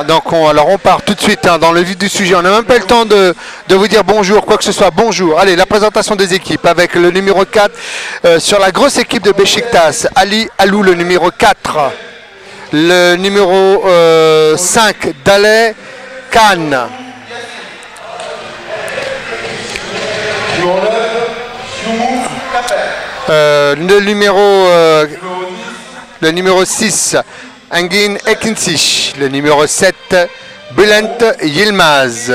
Donc on part tout de suite dans le vif du sujet. On n'a même pas le temps de vous dire bonjour, quoi que ce soit. Bonjour. Allez, la présentation des équipes avec le numéro 4 sur la grosse équipe de Beşiktaş, Ali Alou, le numéro 4. Le numéro 5, Daleh Khan. Le numéro 6, Engin Ekinci. Le numéro 7, Bülent Yilmaz.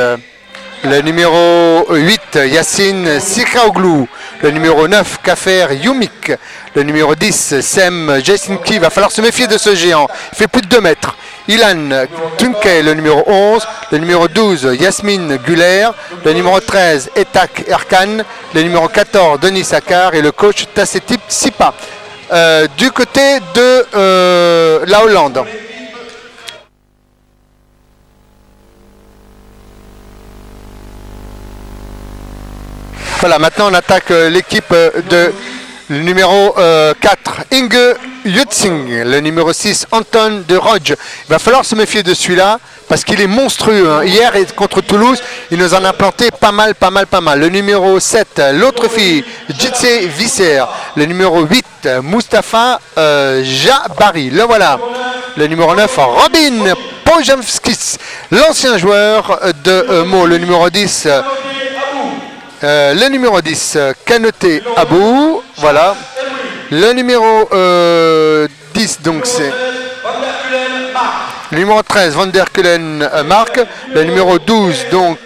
Le numéro 8, Yassine Sikaoglou. Le numéro 9, Kafer Yumik. Le numéro 10, Sem Jesinki. Il va falloir se méfier de ce géant. Il fait plus de 2 mètres. Ilan Tunke, le numéro 11. Le numéro 12, Yasmine Güler. Le numéro 13, Etak Erkan. Le numéro 14, Denis Akar. Et le coach Tassetip Sipa. Du côté de la Hollande. Voilà, maintenant on attaque l'équipe de le numéro 4, Inge Yutsing, le numéro 6, Anton de Rodge. Il va falloir se méfier de celui-là parce qu'il est monstrueux. Hein. Hier, contre Toulouse, il nous en a planté pas mal. Le numéro 7, l'autre fille, Jitse Visser. Le numéro 8, Mustafa Jabari. Le voilà. Le numéro 9, Robin Pojemskis, l'ancien joueur de Meaux. Le numéro 10... Kanoté Abou, voilà. Le numéro 10, donc c'est le numéro 13, Van der Kulen Marc. Le numéro 12, donc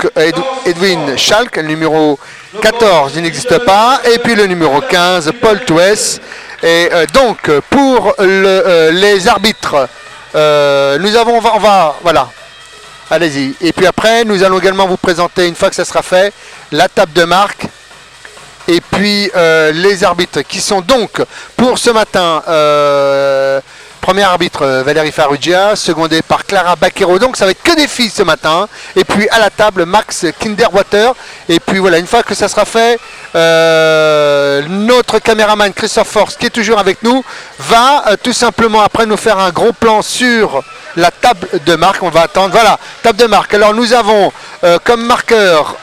Edwin Schalk. Le numéro 14, il n'existe pas. Et puis le numéro 15, Paul Touès. Et donc, pour les arbitres, nous avons, voilà. Allez-y. Et puis après, nous allons également vous présenter, une fois que ça sera fait, la table de marque. Et puis les arbitres qui sont donc, pour ce matin, premier arbitre Valérie Farrugia, secondé par Clara Baquero. Donc ça va être que des filles ce matin. Et puis à la table, Max Kinderwater. Et puis voilà, une fois que ça sera fait, notre caméraman Christophe Force, qui est toujours avec nous, va tout simplement après nous faire un gros plan sur la table de marque. On va attendre, voilà, table de marque. Alors nous avons comme marqueur,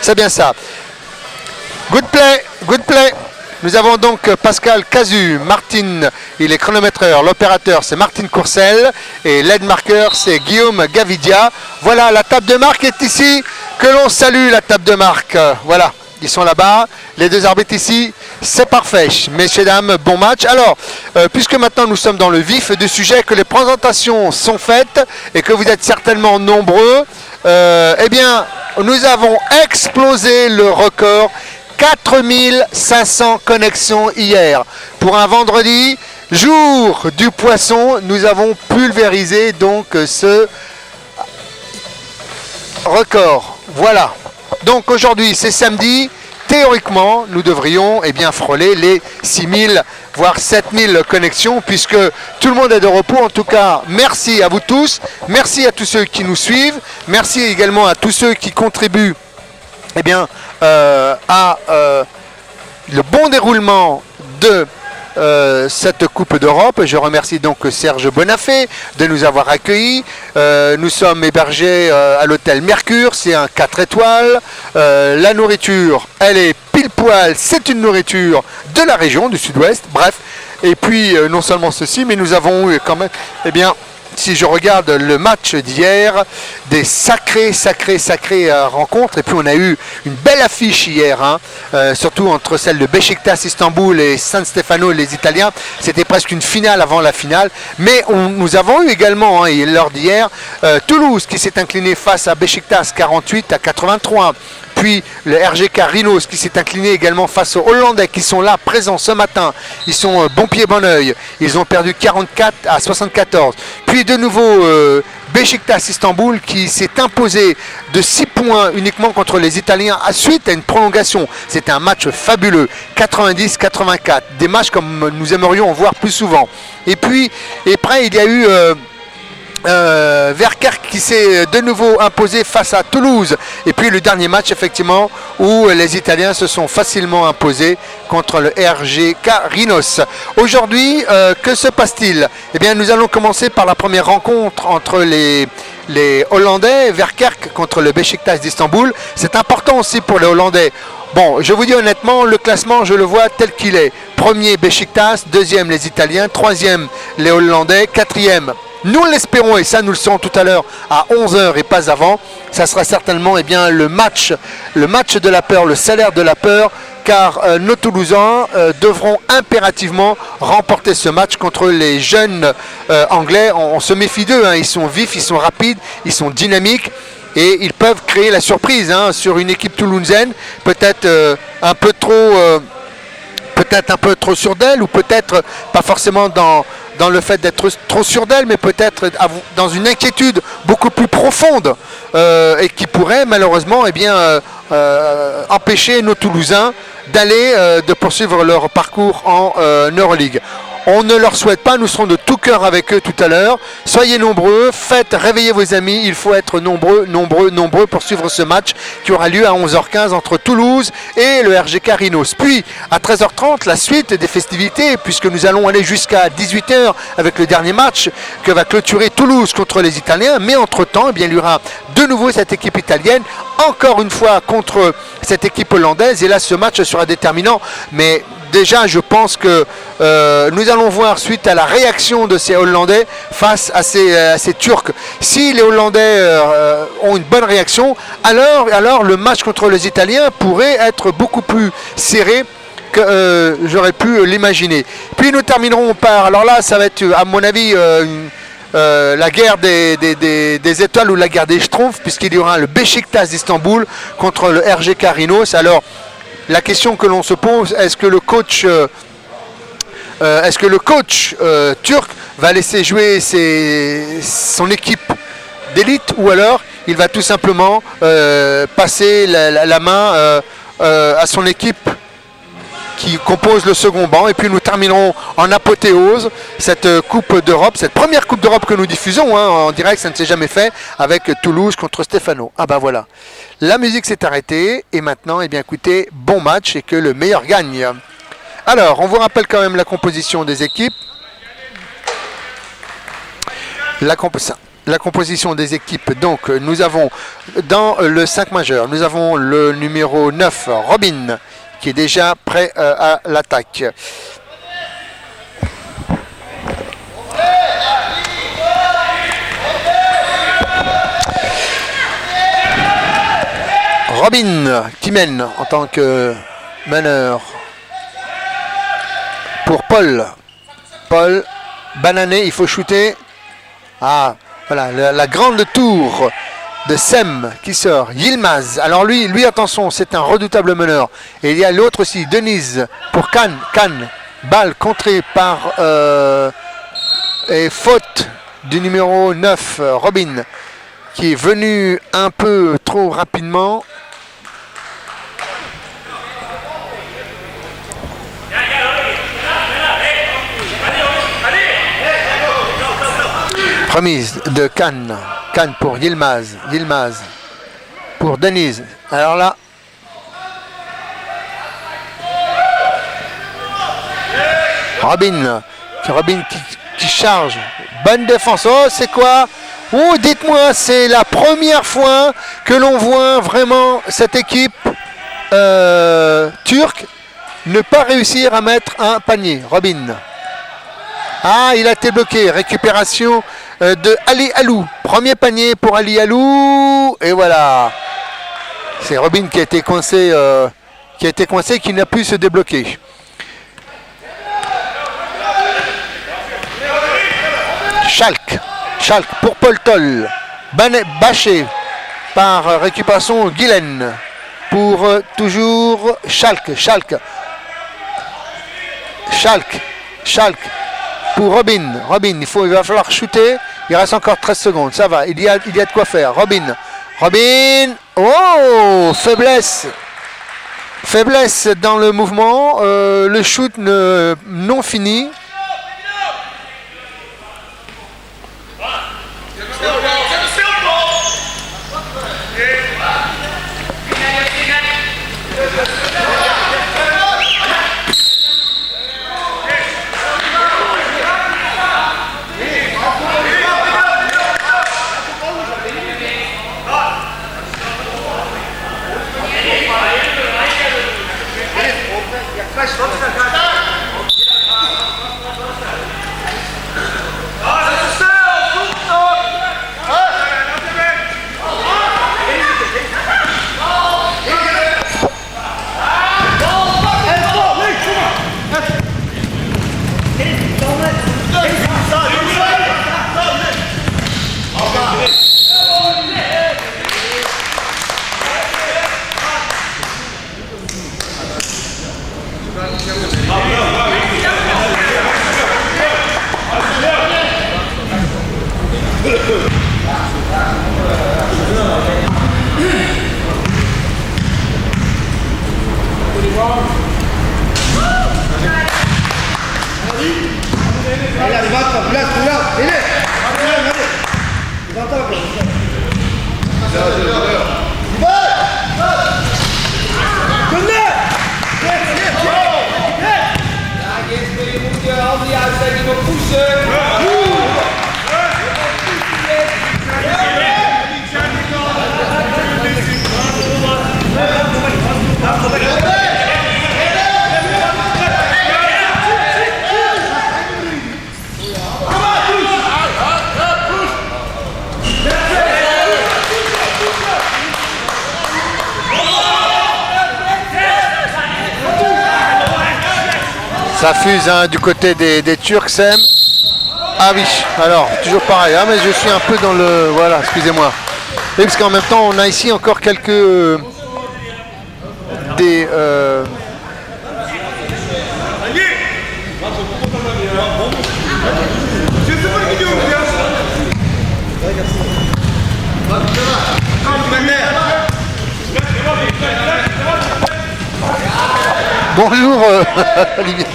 c'est bien ça, good play. Nous avons donc Pascal Cazu, Martine, il est chronométreur, l'opérateur c'est Martine Courcel et l'aide marqueur c'est Guillaume Gavidia. Voilà, la table de marque est ici, que l'on salue la table de marque, voilà. Ils sont là-bas, les deux arbitres ici, c'est parfait. Messieurs, dames, bon match. Alors, puisque maintenant nous sommes dans le vif du sujet, que les présentations sont faites et que vous êtes certainement nombreux, eh bien, nous avons explosé le record. 4500 connexions hier. Pour un vendredi, jour du poisson, nous avons pulvérisé donc ce record. Voilà. Donc aujourd'hui, c'est samedi. Théoriquement, nous devrions frôler les 6000, voire 7000 connexions, puisque tout le monde est de repos. En tout cas, merci à vous tous. Merci à tous ceux qui nous suivent. Merci également à tous ceux qui contribuent à le bon déroulement de cette Coupe d'Europe. Je remercie donc Serge Bonafé de nous avoir accueillis. Nous sommes hébergés à l'hôtel Mercure, c'est un 4 étoiles. La nourriture, elle est pile poil, c'est une nourriture de la région du sud-ouest, bref. Et puis non seulement ceci, mais nous avons eu quand même, si je regarde le match d'hier, des sacrées rencontres. Et puis on a eu une belle affiche hier, hein, surtout entre celle de Beşiktaş Istanbul et San Stefano, les Italiens. C'était presque une finale avant la finale. Mais nous avons eu également, lors d'hier, Toulouse qui s'est incliné face à Beşiktaş 48-83. Puis le RGK Rhinos qui s'est incliné également face aux Hollandais qui sont là, présents ce matin. Ils sont bon pied, bon oeil. Ils ont perdu 44-74. Puis de nouveau Beşiktaş Istanbul qui s'est imposé de 6 points uniquement contre les Italiens suite à une prolongation. C'était un match fabuleux. 90-84. Des matchs comme nous aimerions en voir plus souvent. Et puis, après, il y a eu Verkerk qui s'est de nouveau imposé face à Toulouse. Et puis le dernier match, effectivement, où les Italiens se sont facilement imposés contre le RGK Rhinos. Aujourd'hui, que se passe-t-il? Eh bien, nous allons commencer par la première rencontre entre les Hollandais, Verkerk contre le Beşiktaş d'Istanbul. C'est important aussi pour les Hollandais. Bon, je vous dis honnêtement, le classement, je le vois tel qu'il est. Premier, Beşiktaş. Deuxième, les Italiens. Troisième, les Hollandais. Quatrième, nous l'espérons, et ça nous le saurons tout à l'heure à 11 h et pas avant, ça sera certainement le match de la peur, le salaire de la peur, car nos Toulousains devront impérativement remporter ce match contre les jeunes Anglais. On se méfie d'eux, hein. Ils sont vifs, ils sont rapides, ils sont dynamiques. Et ils peuvent créer la surprise sur une équipe toulousaine, peut-être un peu trop sûre d'elle, ou peut-être pas forcément dans le fait d'être trop sûr d'elle, mais peut-être dans une inquiétude beaucoup plus profonde et qui pourrait malheureusement empêcher nos Toulousains de poursuivre leur parcours en Euroleague. On ne leur souhaite pas, nous serons de tout cœur avec eux tout à l'heure. Soyez nombreux, réveillez vos amis, il faut être nombreux pour suivre ce match qui aura lieu à 11h15 entre Toulouse et le RGK Rhinos. Puis à 13h30, la suite des festivités, puisque nous allons aller jusqu'à 18h avec le dernier match que va clôturer Toulouse contre les Italiens. Mais entre-temps, il y aura de nouveau cette équipe italienne, encore une fois contre cette équipe hollandaise. Et là, ce match sera déterminant. Mais déjà, je pense que nous allons voir, suite à la réaction de ces Hollandais face à ces Turcs, si les Hollandais ont une bonne réaction, alors le match contre les Italiens pourrait être beaucoup plus serré que j'aurais pu l'imaginer. Puis nous terminerons par, alors là, ça va être à mon avis la guerre des étoiles ou la guerre des Schtroumpfs, puisqu'il y aura le Beşiktaş d'Istanbul contre le RGK Rhinos. Alors, la question que l'on se pose, est-ce que le coach turc va laisser jouer son équipe d'élite, ou alors il va tout simplement passer la main à son équipe qui compose le second banc. Et puis nous terminerons en apothéose cette Coupe d'Europe, cette première Coupe d'Europe que nous diffusons en direct, ça ne s'est jamais fait, avec Toulouse contre Stefano. Ah ben voilà, la musique s'est arrêtée et maintenant, écoutez, bon match et que le meilleur gagne. Alors, on vous rappelle quand même la composition des équipes. La composition des équipes, donc nous avons dans le 5 majeur, nous avons le numéro 9, Robin, qui est déjà prêt à l'attaque. Robin qui mène en tant que meneur pour Paul. Paul, banané, il faut shooter. Ah, voilà, la grande tour de Sem qui sort. Yilmaz, alors lui attention, c'est un redoutable meneur. Et il y a l'autre aussi, Denise pour Khan. Balle contrée par et faute du numéro 9, Robin, qui est venu un peu trop rapidement. Remise de Khan pour Yilmaz pour Denise. Alors là, Robin qui charge. Bonne défense. Oh, c'est quoi? Oh, dites-moi, c'est la première fois que l'on voit vraiment cette équipe turque ne pas réussir à mettre un panier. Robin. Ah, il a été bloqué. Récupération de Ali Alou. Premier panier pour Ali Alou. Et voilà. C'est Robin qui a été coincé, qui n'a pu se débloquer. Schalk pour Paul Toll. Bâché par récupération Guylaine. Pour toujours Schalk. Pour Robin, il va falloir shooter. Il reste encore 13 secondes. Ça va, il y a de quoi faire. Robin. Oh, faiblesse dans le mouvement. Le shoot non fini. Ça fuse hein, du côté des Turcs, Sem. Ah oui, alors, toujours pareil. Ah mais je suis un peu dans le... Voilà, excusez-moi. Et parce qu'en même temps, on a ici encore quelques... des... Bonjour Olivier.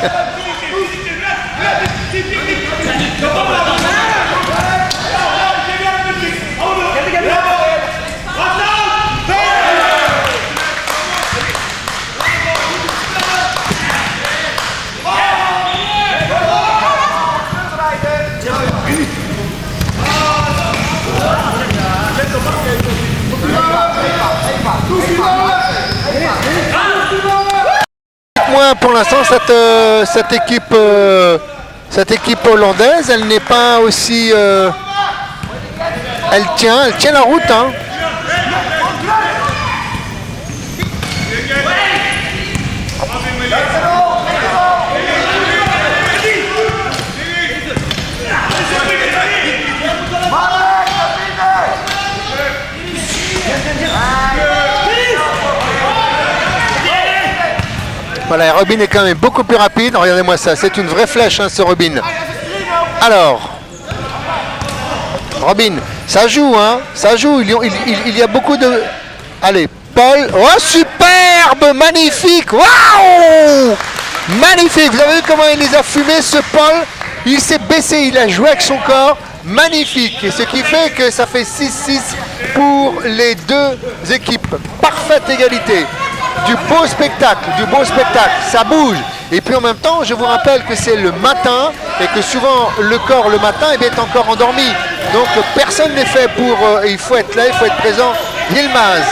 Pour l'instant cette équipe hollandaise, elle n'est pas aussi elle tient la route hein. Voilà, Robin est quand même beaucoup plus rapide. Regardez-moi ça, c'est une vraie flèche, hein, ce Robin. Alors, Robin, ça joue, hein, ça joue. Il y a beaucoup de... Allez, Paul. Oh, superbe, magnifique. Waouh, magnifique. Vous avez vu comment il les a fumés, ce Paul? Il s'est baissé, il a joué avec son corps. Magnifique. Et ce qui fait que ça fait 6-6 pour les deux équipes. Parfaite égalité. Du beau spectacle, ça bouge. Et puis en même temps, je vous rappelle que c'est le matin et que souvent le corps le matin est encore endormi. Donc personne n'est fait pour... il faut être là, il faut être présent. Yilmaz,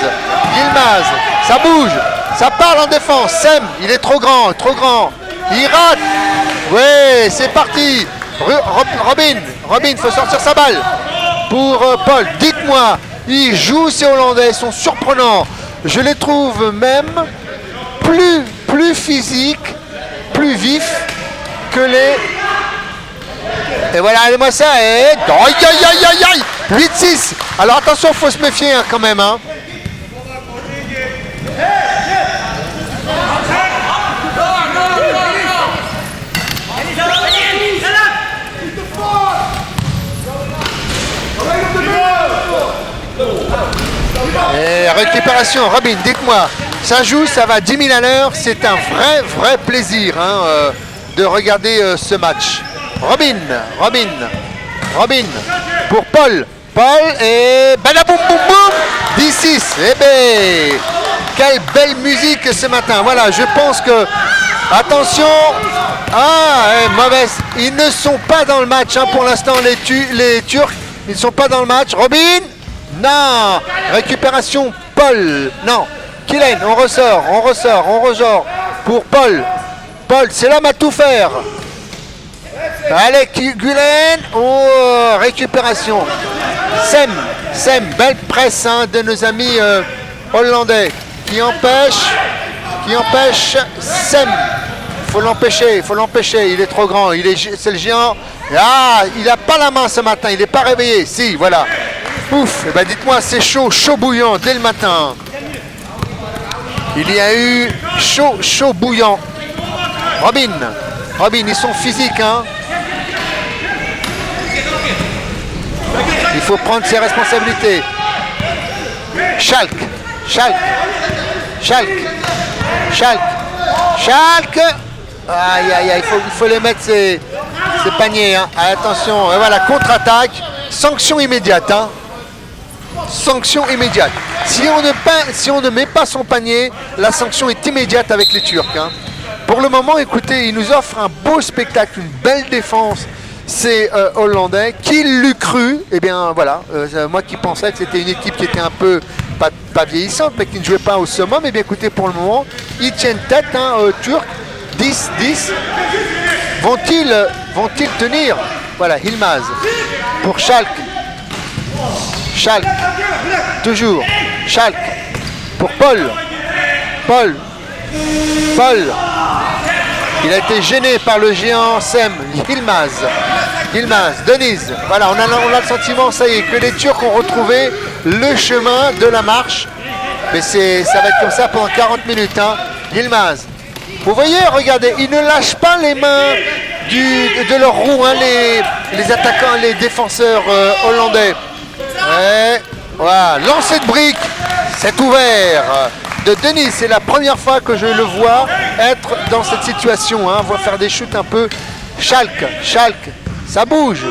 ça bouge, ça parle en défense. Sem, il est trop grand. Il rate. Ouais, c'est parti. Robin, il faut sortir sa balle. Pour Paul, dites-moi, ils jouent ces Hollandais, ils sont surprenants. Je les trouve même plus physiques, plus vifs que les... Et voilà, allez-moi ça, et... Aïe 8-6. Alors attention, il faut se méfier hein, quand même. Hein. Et récupération, Robin, dites-moi, ça joue, ça va 10 000 à l'heure, c'est un vrai plaisir hein, de regarder ce match. Robin, pour Paul, et badaboum boum boum, 10-6, eh ben, quelle belle musique ce matin, voilà, je pense que, attention, mauvaise, ils ne sont pas dans le match hein, pour l'instant les Turcs, ils ne sont pas dans le match, Robin. Non, récupération, Paul, non, Kylian, on ressort, pour Paul, c'est l'homme à tout faire. Allez, Gülen, oh, récupération, Sem, belle presse hein, de nos amis hollandais, qui empêche Sem, il faut l'empêcher, il est trop grand, c'est le géant, il n'a pas la main ce matin, il n'est pas réveillé, si, voilà. Ouf, eh ben dites-moi, c'est chaud bouillant dès le matin. Il y a eu chaud bouillant. Robin, ils sont physiques, hein. Il faut prendre ses responsabilités. Schalke. Aïe, aïe, aïe, il faut les mettre ces paniers. Hein. Attention, et voilà, contre-attaque. Sanction immédiate. Hein. Sanction immédiate. Si on ne met pas son panier, la sanction est immédiate avec les Turcs. Hein. Pour le moment, écoutez, ils nous offrent un beau spectacle, une belle défense. Ces Hollandais, qui l'eût cru, eh bien voilà, moi qui pensais que c'était une équipe qui était un peu, pas vieillissante, mais qui ne jouait pas au summum, eh bien écoutez, pour le moment, ils tiennent tête, hein, Turcs, 10-10. Vont-ils tenir? Voilà, Yılmaz pour Schalke. Schalke, toujours. Schalke pour Paul. Paul. Il a été gêné par le géant Sem. Yılmaz, Denise. Voilà, on a le sentiment, ça y est, que les Turcs ont retrouvé le chemin de la marche. Mais ça va être comme ça pendant 40 minutes. Hein. Yılmaz. Vous voyez, regardez, ils ne lâchent pas les mains de leur roue, hein, les attaquants, les défenseurs hollandais. Ouais, voilà, lancer de briques, c'est ouvert. De Denis, c'est la première fois que je le vois être dans cette situation, hein, voir faire des shoots un peu. Schalke, ça bouge.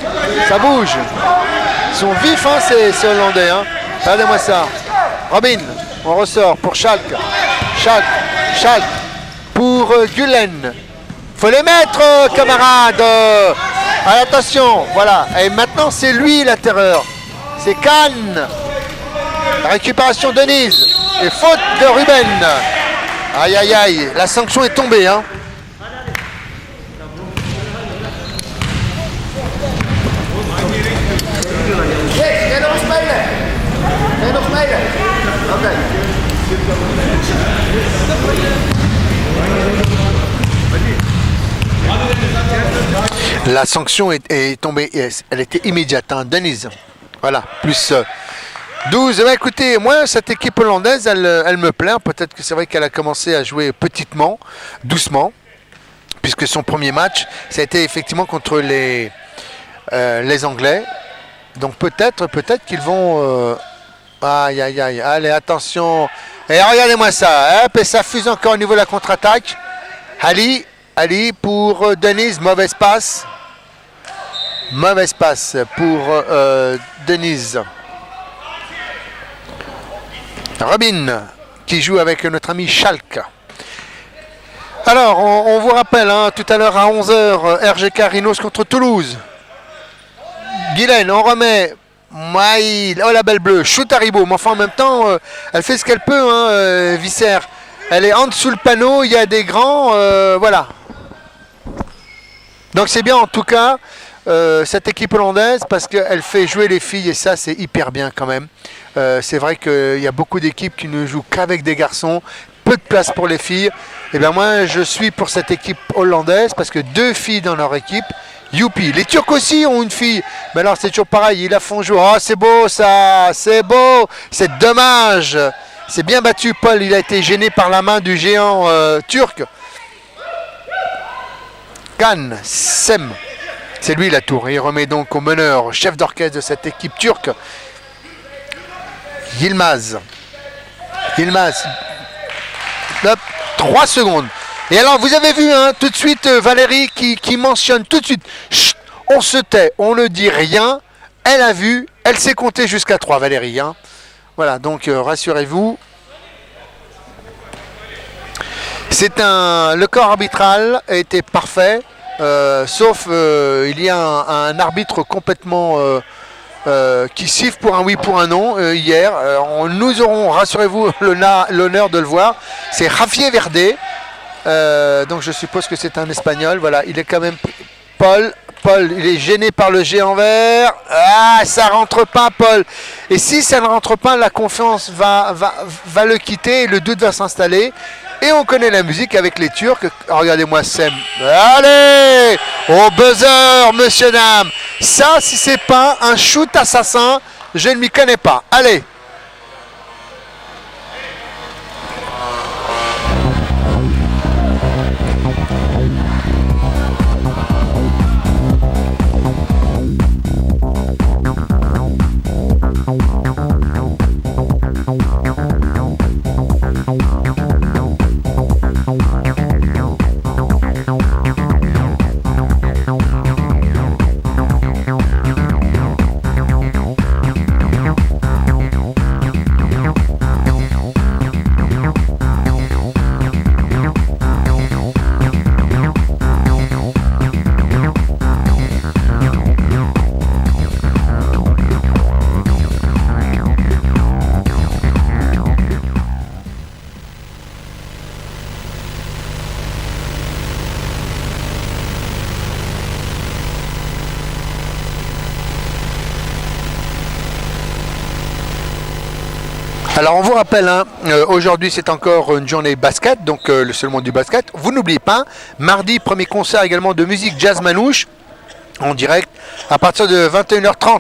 Ils sont vifs, hein, ces Hollandais. Hein. Regardez-moi ça. Robin, on ressort pour Schalke pour Gülen. Faut les mettre, camarades. Attention, voilà. Et maintenant, c'est lui la terreur. C'est Kahn. La récupération de Denise. Et faute de Ruben. Aïe, aïe, aïe. La sanction est tombée. Hein. La sanction est tombée. Elle était immédiate. Hein. Denise. Voilà. Plus... 12, bah écoutez, moi cette équipe hollandaise, elle me plaît. Peut-être que c'est vrai qu'elle a commencé à jouer petitement, doucement, puisque son premier match, ça a été effectivement contre les Anglais. Donc peut-être qu'ils vont... Aïe, aïe, aïe, allez, attention. Et regardez-moi ça, hop, et ça fuse encore au niveau de la contre-attaque. Ali pour Denise, mauvaise passe. Mauvaise passe pour Denise. Robin, qui joue avec notre ami Schalke. Alors, on vous rappelle, hein, tout à l'heure à 11h, RGK Rhinos contre Toulouse. Guylaine, on remet. Maïl, oh la belle bleue, shoot Haribo. Mais enfin, en même temps, elle fait ce qu'elle peut, hein, Visser. Elle est en dessous le panneau, il y a des grands, voilà. Donc c'est bien en tout cas, cette équipe hollandaise, parce qu'elle fait jouer les filles, et ça c'est hyper bien quand même. C'est vrai qu'il y a beaucoup d'équipes qui ne jouent qu'avec des garçons, peu de place pour les filles. Et bien moi je suis pour cette équipe hollandaise, parce que 2 filles dans leur équipe, youpi. Les Turcs aussi ont une fille, mais alors c'est toujours pareil, ils la font jouer. Oh c'est beau ça, c'est beau, c'est dommage. C'est bien battu Paul, il a été gêné par la main du géant turc. Khan, Sem, c'est lui la tour. Il remet donc au meneur, chef d'orchestre de cette équipe turque, Yılmaz. Hop, 3 secondes. Et alors vous avez vu, hein, tout de suite Valérie qui mentionne tout de suite, chut, on se tait, on ne dit rien. Elle a vu, elle s'est comptée jusqu'à 3 Valérie. Hein. Voilà, donc rassurez-vous. Le corps arbitral a été parfait, sauf il y a un arbitre complètement qui siffle pour un oui, pour un non hier. Nous aurons, rassurez-vous, l'honneur de le voir. C'est Javier Verde, donc je suppose que c'est un Espagnol. Voilà, il est quand même Paul, il est gêné par le géant vert. Ah, ça rentre pas, Paul. Et si ça ne rentre pas, la confiance va le quitter et le doute va s'installer. Et on connaît la musique avec les Turcs. Regardez-moi Sem. Allez, au buzzer, monsieur dame. Ça, si c'est pas un shoot assassin, je ne m'y connais pas. Allez. Alors on vous rappelle, hein, aujourd'hui c'est encore une journée basket, donc le seul monde du basket. Vous n'oubliez pas, mardi, premier concert également de musique jazz manouche, en direct, à partir de 21h30.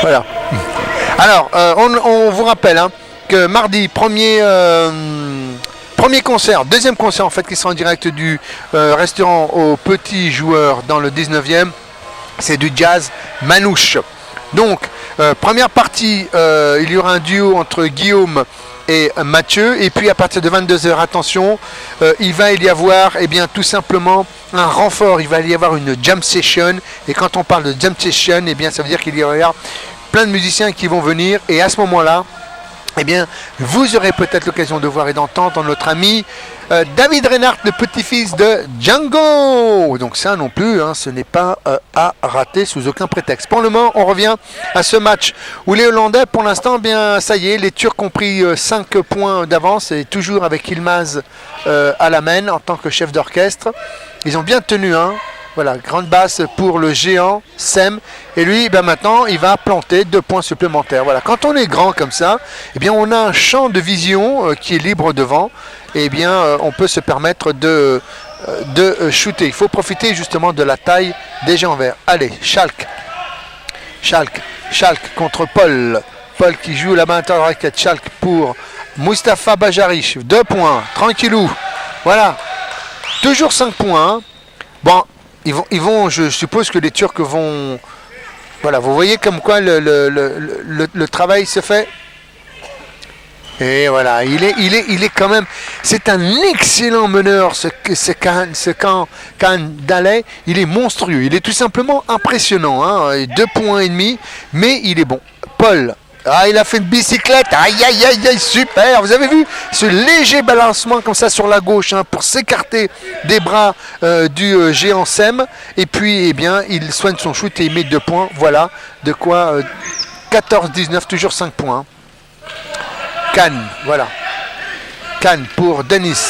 Voilà. Alors, on vous rappelle, hein, que mardi, premier concert, deuxième concert en fait, qui sera en direct du restaurant aux petits joueurs dans le 19e. C'est du jazz manouche. Donc, première partie, il y aura un duo entre Guillaume et Mathieu. Et puis à partir de 22h, attention, il va y avoir tout simplement un renfort. Il va y avoir une jam session. Et quand on parle de jam session, ça veut dire qu'il y aura plein de musiciens qui vont venir. Et à ce moment-là, vous aurez peut-être l'occasion de voir et d'entendre notre ami David Reinhardt, le petit-fils de Django. Donc ça non plus, hein, ce n'est pas à rater sous aucun prétexte. Pour le moment, on revient à ce match où les Hollandais, pour l'instant, ça y est, les Turcs ont pris 5 points d'avance et toujours avec Yılmaz à la main en tant que chef d'orchestre. Ils ont bien tenu, hein. Voilà, grande basse pour le géant Sem. Et lui, maintenant, il va planter 2 points supplémentaires. Voilà, quand on est grand comme ça, on a un champ de vision qui est libre devant. Et on peut se permettre de shooter. Il faut profiter justement de la taille des géants verts. Allez, Schalke contre Paul. Paul qui joue la main à la raquette. Schalke pour Mustafa Bajaric. 2 points, tranquillou. Voilà, toujours 5 points. Hein. Bon. Ils vont, je suppose que les Turcs vont... Voilà, vous voyez comme quoi le travail se fait. Et voilà, il est quand même... C'est un excellent meneur, ce Khan Daley. Il est monstrueux, il est tout simplement impressionnant. Hein, 2 points et demi, mais il est bon. Paul... il a fait une bicyclette, aïe, super. Vous avez vu ce léger balancement comme ça sur la gauche, hein, pour s'écarter des bras du géant Sem. Et puis, il soigne son shoot et il met 2 points. Voilà, de quoi 14-19, toujours 5 points. Khan, voilà. Khan pour Denis,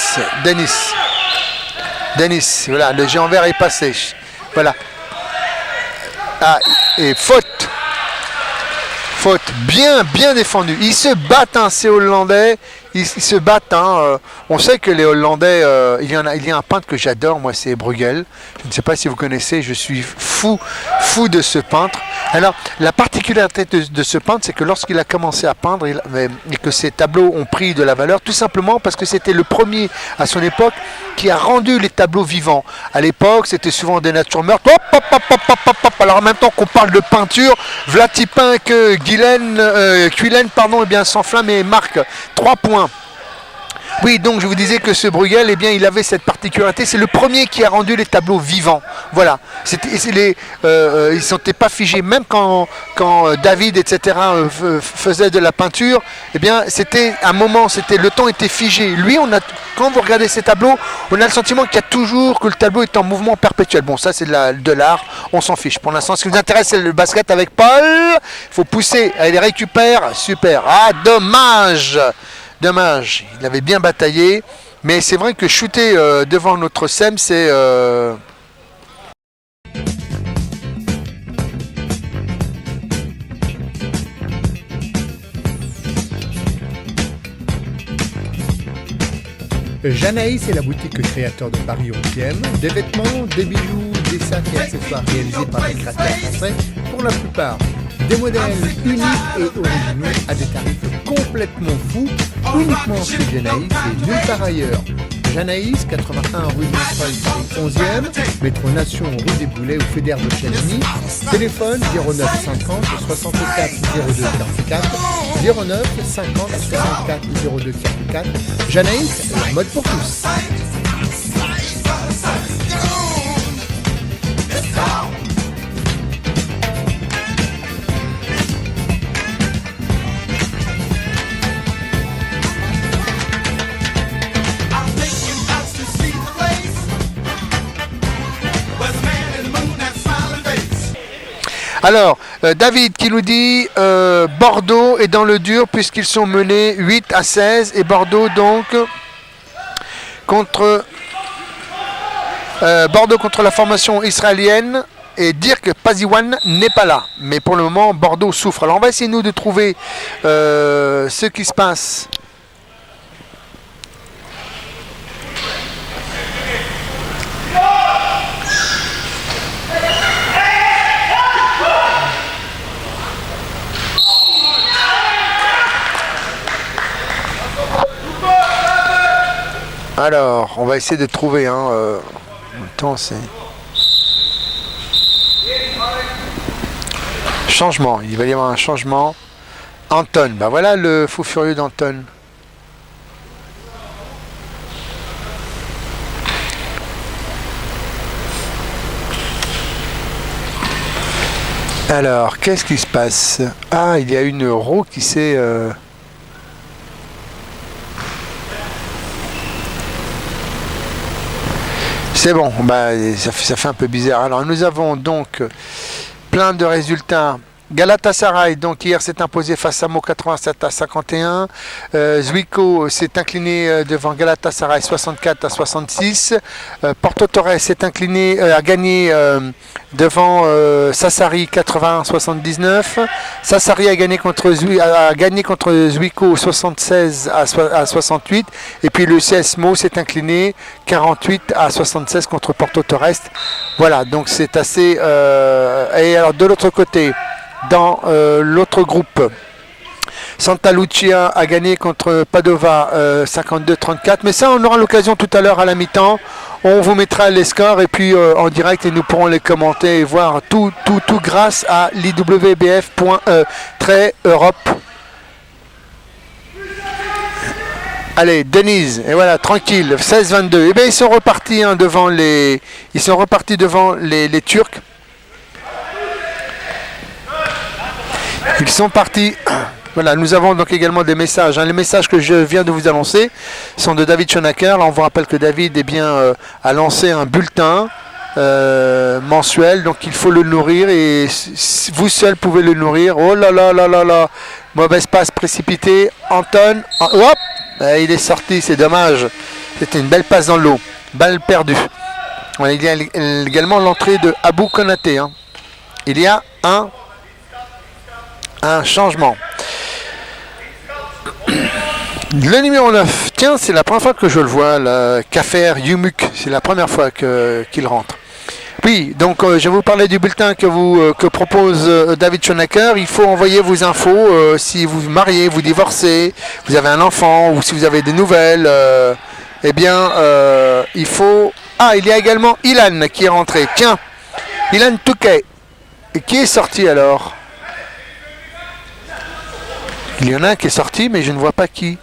voilà, le géant vert est passé. Voilà. Et faute, bien défendu. Ils se battent, hein, ces Hollandais. Ils se battent. Hein, on sait que les Hollandais, il y a un peintre que j'adore, moi, c'est Bruegel. Je ne sais pas si vous connaissez, je suis fou de ce peintre. Alors, la particularité de ce peintre, c'est que lorsqu'il a commencé à peindre, et que ses tableaux ont pris de la valeur, tout simplement parce que c'était le premier à son époque qui a rendu les tableaux vivants. À l'époque, c'était souvent des natures mortes. Alors, en même temps qu'on parle de peinture, Vlatipeint que Quillen, s'enflamme et marque 3 points. Oui, donc je vous disais que ce Bruegel, il avait cette particularité. C'est le premier qui a rendu les tableaux vivants. Voilà. Ils ne sont pas figés. Même quand David, etc., faisait de la peinture, c'était un moment, le temps était figé. Lui, quand vous regardez ces tableaux, on a le sentiment que le tableau est en mouvement perpétuel. Bon, ça, c'est de l'art. On s'en fiche. Pour l'instant, ce qui nous intéresse, c'est le basket avec Paul. Il faut pousser. Elle les récupère. Super. Ah, dommage, il avait bien bataillé, mais c'est vrai que shooter devant notre Sem, c'est... Janaïs est la boutique créateur de Paris 11e, des vêtements, des bijoux, des sacs et accessoires réalisés par des créateurs français pour la plupart. Des modèles uniques et originaux à des tarifs complètement fous, uniquement chez Janaïs et nulle part ailleurs. Janaïs, 81 rue de Montreuil, Paris 11e, métro Nation, rue des Boulets ou Fédère de Chamonix, téléphone 09 50 64 02 44, 09 50 64 02 44. Janaïs, la mode pour tous. Alors, David qui nous dit Bordeaux est dans le dur puisqu'ils sont menés 8-16 et Bordeaux donc contre la formation israélienne et dire que Paziwan n'est pas là. Mais pour le moment, Bordeaux souffre. Alors on va essayer nous de trouver ce qui se passe. Alors, on va essayer de trouver. En même temps, c'est changement. Il va y avoir un changement. Anton. Ben voilà le fou furieux d'Anton. Alors, qu'est-ce qui se passe? Ah, il y a une roue qui s'est... C'est bon, bah, ça fait un peu bizarre. Alors nous avons donc plein de résultats. Galatasaray, donc hier s'est imposé face à Meaux 87-51. Zwickau s'est incliné devant Galatasaray 64-66. Porto Torres s'est incliné, a gagné devant Sassari 81-79. Sassari a gagné contre Zwickau 76-68. Et puis le CS Meaux s'est incliné 48-76 contre Porto Torres. Voilà, donc c'est assez... et alors de l'autre côté, dans l'autre groupe, Santa Lucia a gagné contre Padova 52-34. Mais ça, on aura l'occasion tout à l'heure à la mi-temps. On vous mettra les scores et puis en direct et nous pourrons les commenter et voir tout grâce à liwbf.europe. Allez, Denise, et voilà, tranquille, 16-22. Et bien ils sont repartis devant les Turcs. Ils sont partis. Voilà, nous avons donc également des messages. Les messages que je viens de vous annoncer sont de David Schoenacker. Là, on vous rappelle que David a lancé un bulletin mensuel. Donc, il faut le nourrir et vous seul pouvez le nourrir. Oh là là là là là. Mauvaise passe précipitée. Anton. Hop, il est sorti, c'est dommage. C'était une belle passe dans l'eau. Balle perdue. Voilà, il y a également l'entrée de Abou Konaté. Il y a un changement. Le numéro 9, tiens, c'est la première fois que je le vois, Kafer Yumuk, c'est la première fois qu'il rentre. Oui, donc je vais vous parler du bulletin que propose David Schoenacker. Il faut envoyer vos infos si vous vous mariez, vous divorcez, vous avez un enfant ou si vous avez des nouvelles. Eh bien, il faut... Ah, il y a également Ilan qui est rentré. Tiens, Ilan Touquet. Et qui est sorti alors? Il y en a un qui est sorti, mais je ne vois pas qui.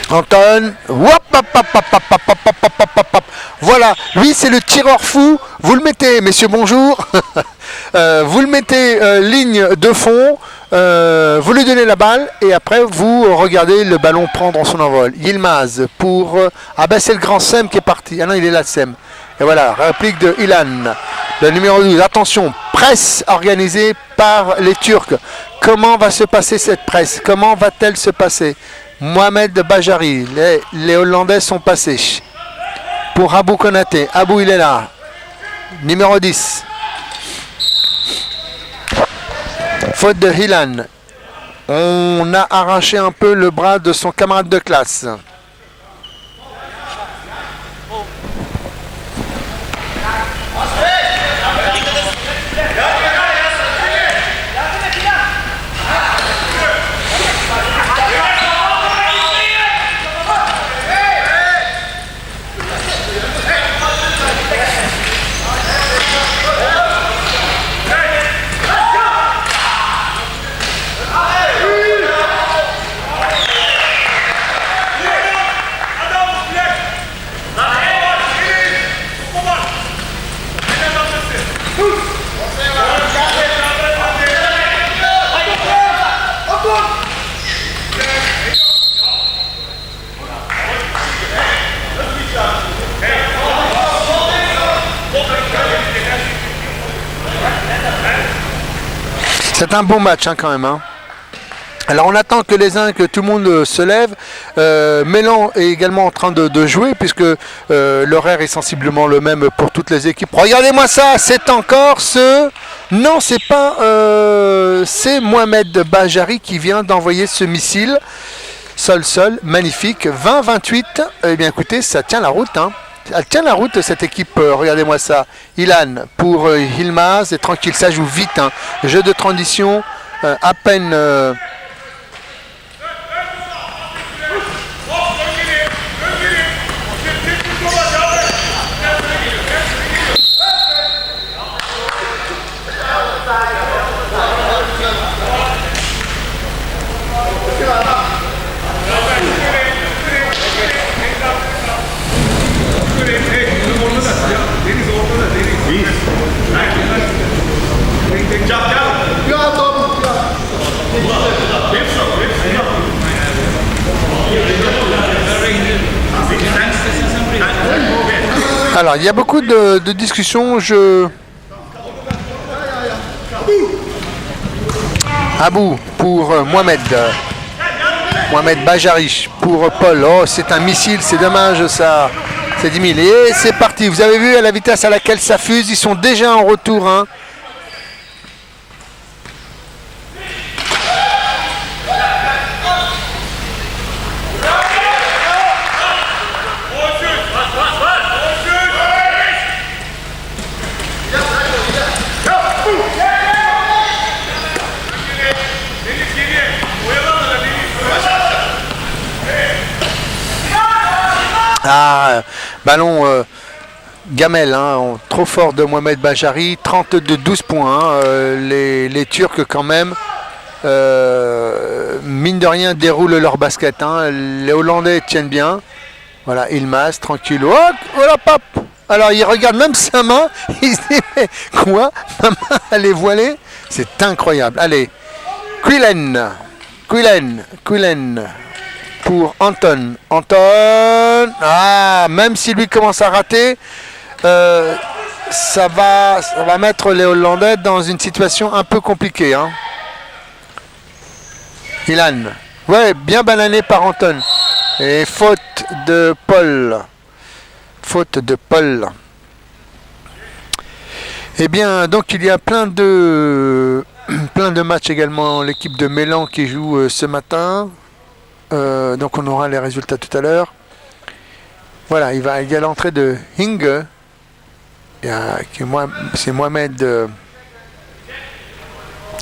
Anton. Voilà, lui c'est le tireur fou. Vous le mettez, messieurs, bonjour. Vous le mettez ligne de fond. Vous lui donnez la balle et après vous regardez le ballon prendre son envol. Yilmaz pour... Ah ben c'est le grand Sem qui est parti. Ah non, il est là le Sem. Et voilà, réplique de Ilan. Le numéro 12, attention, presse organisée par les Turcs. Comment va se passer cette presse? Comment va-t-elle se passer? Mohamed Bajari, les Hollandais sont passés. Pour Abou Konaté, Abou il est là. Numéro 10. Faute de Ilan. On a arraché un peu le bras de son camarade de classe. C'est un bon match quand même. Alors on attend que tout le monde se lève. Mélan est également en train de jouer puisque l'horaire est sensiblement le même pour toutes les équipes. Regardez-moi ça, c'est encore ce... Non, c'est pas... c'est Mohamed Bajari qui vient d'envoyer ce missile. Sol, magnifique. 20-28. Eh bien écoutez, ça tient la route. Hein. Elle tient la route cette équipe. Regardez-moi ça. Ilan pour Yilmaz. Et tranquille, ça joue vite. Hein. Jeu de transition. À peine... Alors, il y a beaucoup de discussions. Abou pour Mohamed. Mohamed Bajari pour Paul. Oh, c'est un missile, c'est dommage ça. C'est 10 000. Et c'est parti. Vous avez vu à la vitesse à laquelle ça fuse. Ils sont déjà en retour. Hein. Ah, ballon gamelle, hein, trop fort de Mohamed Bajari, 32-12 points. Hein, les Turcs quand même, mine de rien, déroulent leur basket. Hein, les Hollandais tiennent bien. Voilà, Yilmaz, tranquille. Oh, voilà, pop. Alors il regarde même sa main, il se dit mais quoi, ma main elle est voilée. C'est incroyable. Allez, Quillen pour Anton. Ah, même si lui commence à rater, ça va mettre les Hollandais dans une situation un peu compliquée. Hein. Ilan. Ouais, bien banané par Anton. Et faute de Paul. Eh bien, donc il y a plein de matchs également. L'équipe de Mélan qui joue ce matin. Donc on aura les résultats tout à l'heure. Voilà, il y a l'entrée de Hinge. C'est Mohamed.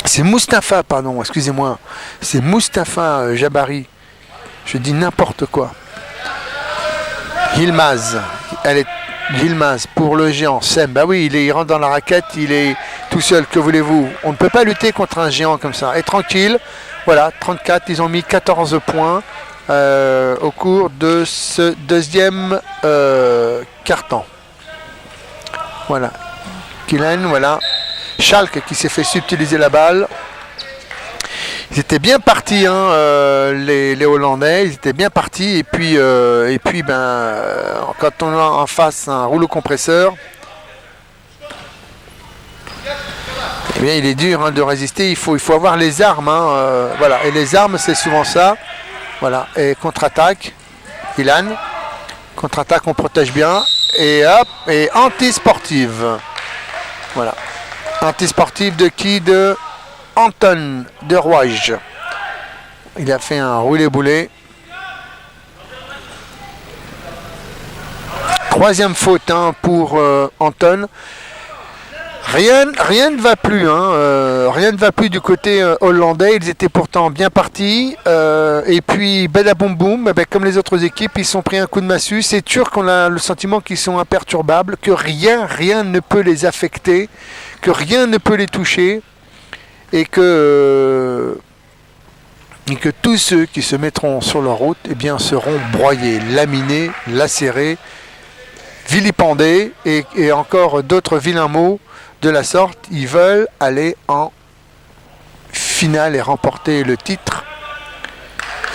C'est Mustapha, pardon, excusez-moi. C'est Mustapha Jabari. Je dis n'importe quoi. Yilmaz. Yilmaz pour le géant. Sem. Bah oui, il rentre dans la raquette, il est tout seul. Que voulez-vous? On ne peut pas lutter contre un géant comme ça. Et tranquille. Voilà, 34, ils ont mis 14 points au cours de ce deuxième quart-temps. Voilà. Killen, voilà. Schalke qui s'est fait subtiliser la balle. Ils étaient bien partis, hein, les Hollandais, ils étaient bien partis. Et puis quand on a en face un rouleau compresseur, eh bien, il est dur, hein, de résister. Il faut avoir les armes. Hein, voilà. Et les armes, c'est souvent ça. Voilà. Et contre-attaque. Ilan. Contre-attaque, on protège bien. Et hop. Et anti-sportive. Voilà. Anti-sportive de qui? De Anton de Rouage. Il a fait un roulé-boulé. Troisième faute, hein, pour Anton. Rien ne va plus, hein. Rien ne va plus du côté hollandais. Ils étaient pourtant bien partis. Et puis, badaboum boum, comme les autres équipes, ils sont pris un coup de massue. C'est Turcs, on a le sentiment qu'ils sont imperturbables, que rien ne peut les affecter, que rien ne peut les toucher, et que tous ceux qui se mettront sur leur route, eh bien, seront broyés, laminés, lacérés, vilipendés, et encore d'autres vilains mots de la sorte. Ils veulent aller en finale et remporter le titre.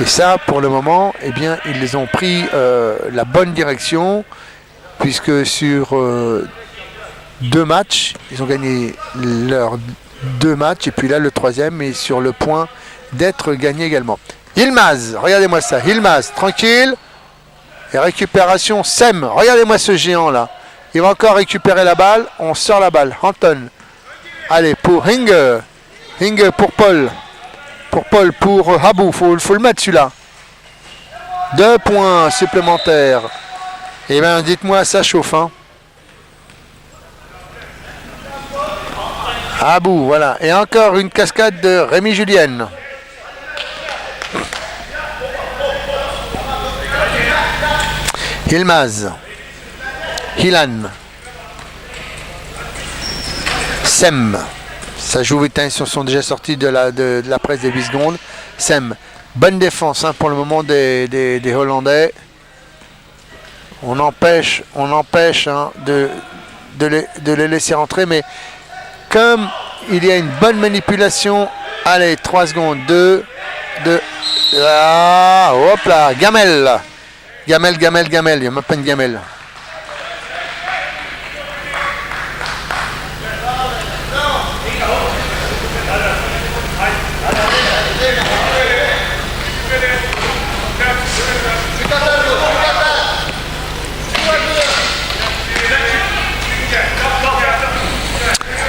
Et ça, pour le moment, eh bien, ils les ont pris la bonne direction, puisque sur 2 matchs, ils ont gagné leurs 2 matchs, et puis là, le troisième est sur le point d'être gagné également. Yilmaz, regardez-moi ça. Yilmaz, tranquille. Et récupération, Sem. Regardez-moi ce géant là. Il va encore récupérer la balle. On sort la balle. Anton. Allez, pour Hinge. Hinge pour Paul. Pour Paul, pour Habou. Faut le mettre celui-là. 2 points supplémentaires. Et bien, dites-moi, ça chauffe, hein. Habou, voilà. Et encore une cascade de Rémi Julienne. Yilmaz. Hilan. Sem. Ça joue vite, ils sont déjà sortis de la presse des 8 secondes. Sem. Bonne défense hein, pour le moment des Hollandais. On empêche hein, de les laisser rentrer, mais comme il y a une bonne manipulation, allez, 3 secondes, 2, ah, hop là, Gamel, il y a même pas une gamelle.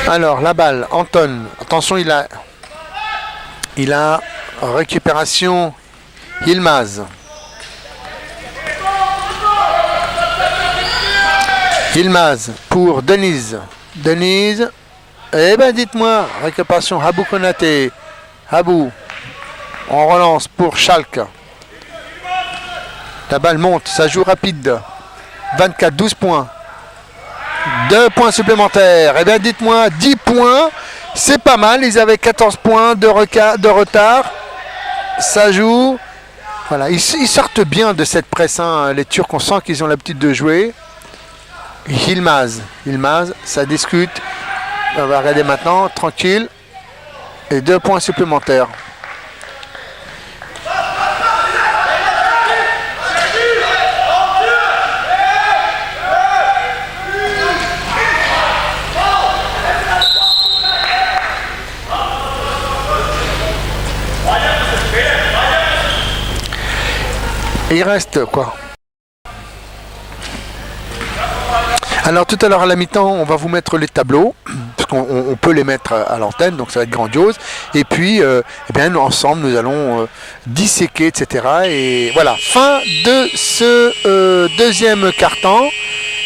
Alors la balle, Anton, attention, il a récupération, Yilmaz. Yilmaz pour Denise. Denise, eh ben dites-moi, récupération, Habou Konaté. Habou, on relance pour Schalke. La balle monte, ça joue rapide. 24, 12 points. 2 points supplémentaires. Eh bien, dites-moi, 10 points, c'est pas mal. Ils avaient 14 points de retard. Ça joue. Voilà, ils sortent bien de cette presse. Hein. Les Turcs, on sent qu'ils ont l'habitude de jouer. Yilmaz, ça discute. On va regarder maintenant, tranquille. Et 2 points supplémentaires. Et il reste quoi? Alors tout à l'heure à la mi-temps, on va vous mettre les tableaux, parce qu'on peut les mettre à l'antenne, donc ça va être grandiose. Et puis, eh bien, ensemble, nous allons disséquer, etc. Et voilà, fin de ce deuxième quart-temps.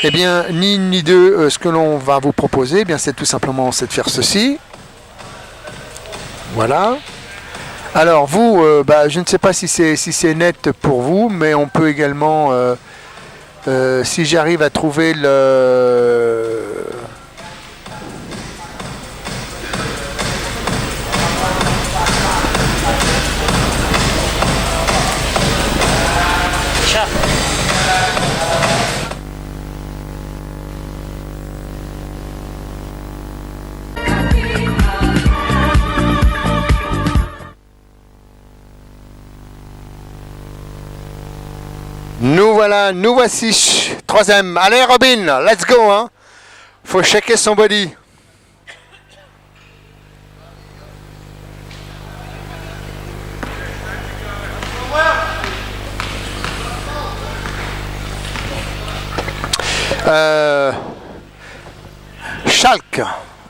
Eh bien, ni une ni deux, ce que l'on va vous proposer, eh bien, c'est tout simplement de faire ceci. Voilà. Alors vous, je ne sais pas si c'est net pour vous, mais on peut également, si j'arrive à trouver le... Nous voici, troisième. Allez Robin, let's go, hein. Faut checker son body. Schalke,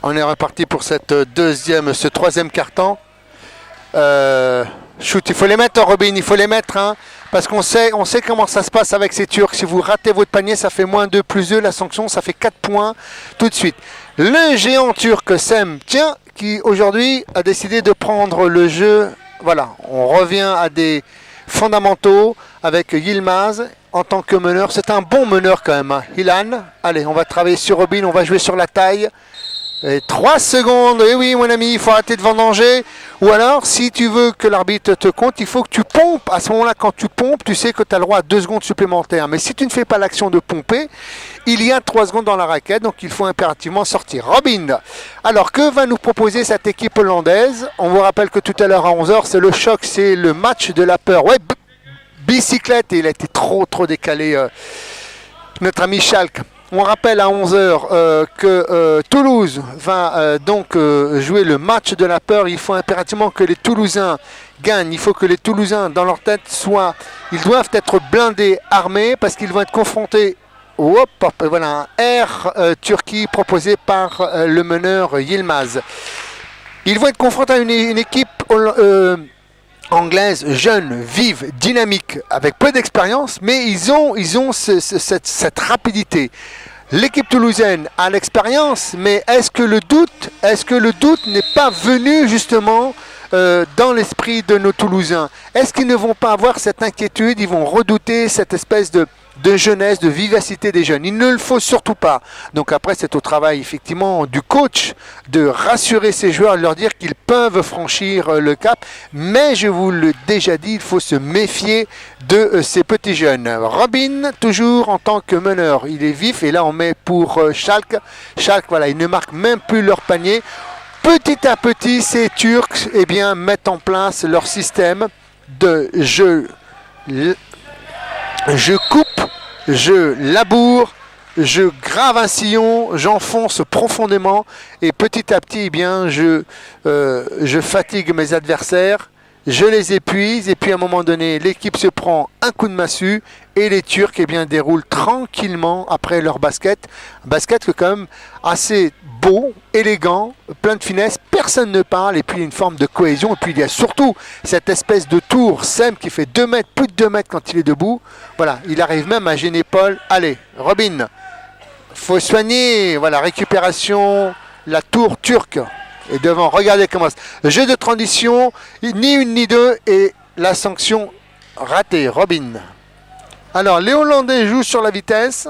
on est reparti pour ce troisième quart-temps. Shoot, il faut les mettre, Robin, il faut les mettre, hein, parce qu'on sait comment ça se passe avec ces Turcs. Si vous ratez votre panier, ça fait moins 2 plus 2, la sanction, ça fait 4 points tout de suite. Le géant turc Sem, tiens, qui aujourd'hui a décidé de prendre le jeu. Voilà, on revient à des fondamentaux avec Yilmaz en tant que meneur. C'est un bon meneur quand même, hein. Hilan, allez, on va travailler sur Robin, on va jouer sur la taille. Et 3 secondes, et oui mon ami, il faut arrêter de vendanger. Ou alors, si tu veux que l'arbitre te compte, il faut que tu pompes. À ce moment-là, quand tu pompes, tu sais que tu as le droit à 2 secondes supplémentaires. Mais si tu ne fais pas l'action de pomper, il y a 3 secondes dans la raquette, donc il faut impérativement sortir. Robin, alors que va nous proposer cette équipe hollandaise? On vous rappelle que tout à l'heure à 11h, c'est le choc, c'est le match de la peur. Ouais, bicyclette, et il a été trop décalé, notre ami Schalke. On rappelle à 11 heures que Toulouse va donc jouer le match de la peur. Il faut impérativement que les Toulousains gagnent. Il faut que les Toulousains, dans leur tête, ils doivent être blindés, armés, parce qu'ils vont être confrontés voilà, un Air Turquie proposé par le meneur Yilmaz. Ils vont être confrontés à une équipe anglaise, jeune, vive, dynamique, avec peu d'expérience, mais ils ont cette rapidité. L'équipe toulousaine a l'expérience, mais est-ce que le doute n'est pas venu justement dans l'esprit de nos Toulousains? Est-ce qu'ils ne vont pas avoir cette inquiétude? Ils vont redouter cette espèce de jeunesse, de vivacité des jeunes. Il ne le faut surtout pas. Donc après, c'est au travail effectivement du coach de rassurer ses joueurs, de leur dire qu'ils peuvent franchir le cap. Mais je vous l'ai déjà dit, il faut se méfier de ces petits jeunes. Robin, toujours en tant que meneur, il est vif. Et là, on met pour Schalke. Schalke, voilà, ils ne marquent même plus leur panier. Petit à petit, ces Turcs mettent en place leur système de jeu. Je coupe, je laboure, je grave un sillon, j'enfonce profondément et petit à petit, je fatigue mes adversaires, je les épuise et puis à un moment donné, l'équipe se prend un coup de massue et les Turcs déroulent tranquillement après leur basket. Basket quand même assez beau, élégant, plein de finesse, personne ne parle et puis une forme de cohésion. Et puis il y a surtout cette espèce de tour Sem qui fait 2 mètres, plus de 2 mètres quand il est debout. Voilà, il arrive même à gêner Paul. Allez, Robin, faut soigner, voilà, récupération, la tour turque. Et devant, regardez comment c'est. Jeu de transition, ni une ni deux, et la sanction ratée. Robin. Alors, les Hollandais jouent sur la vitesse.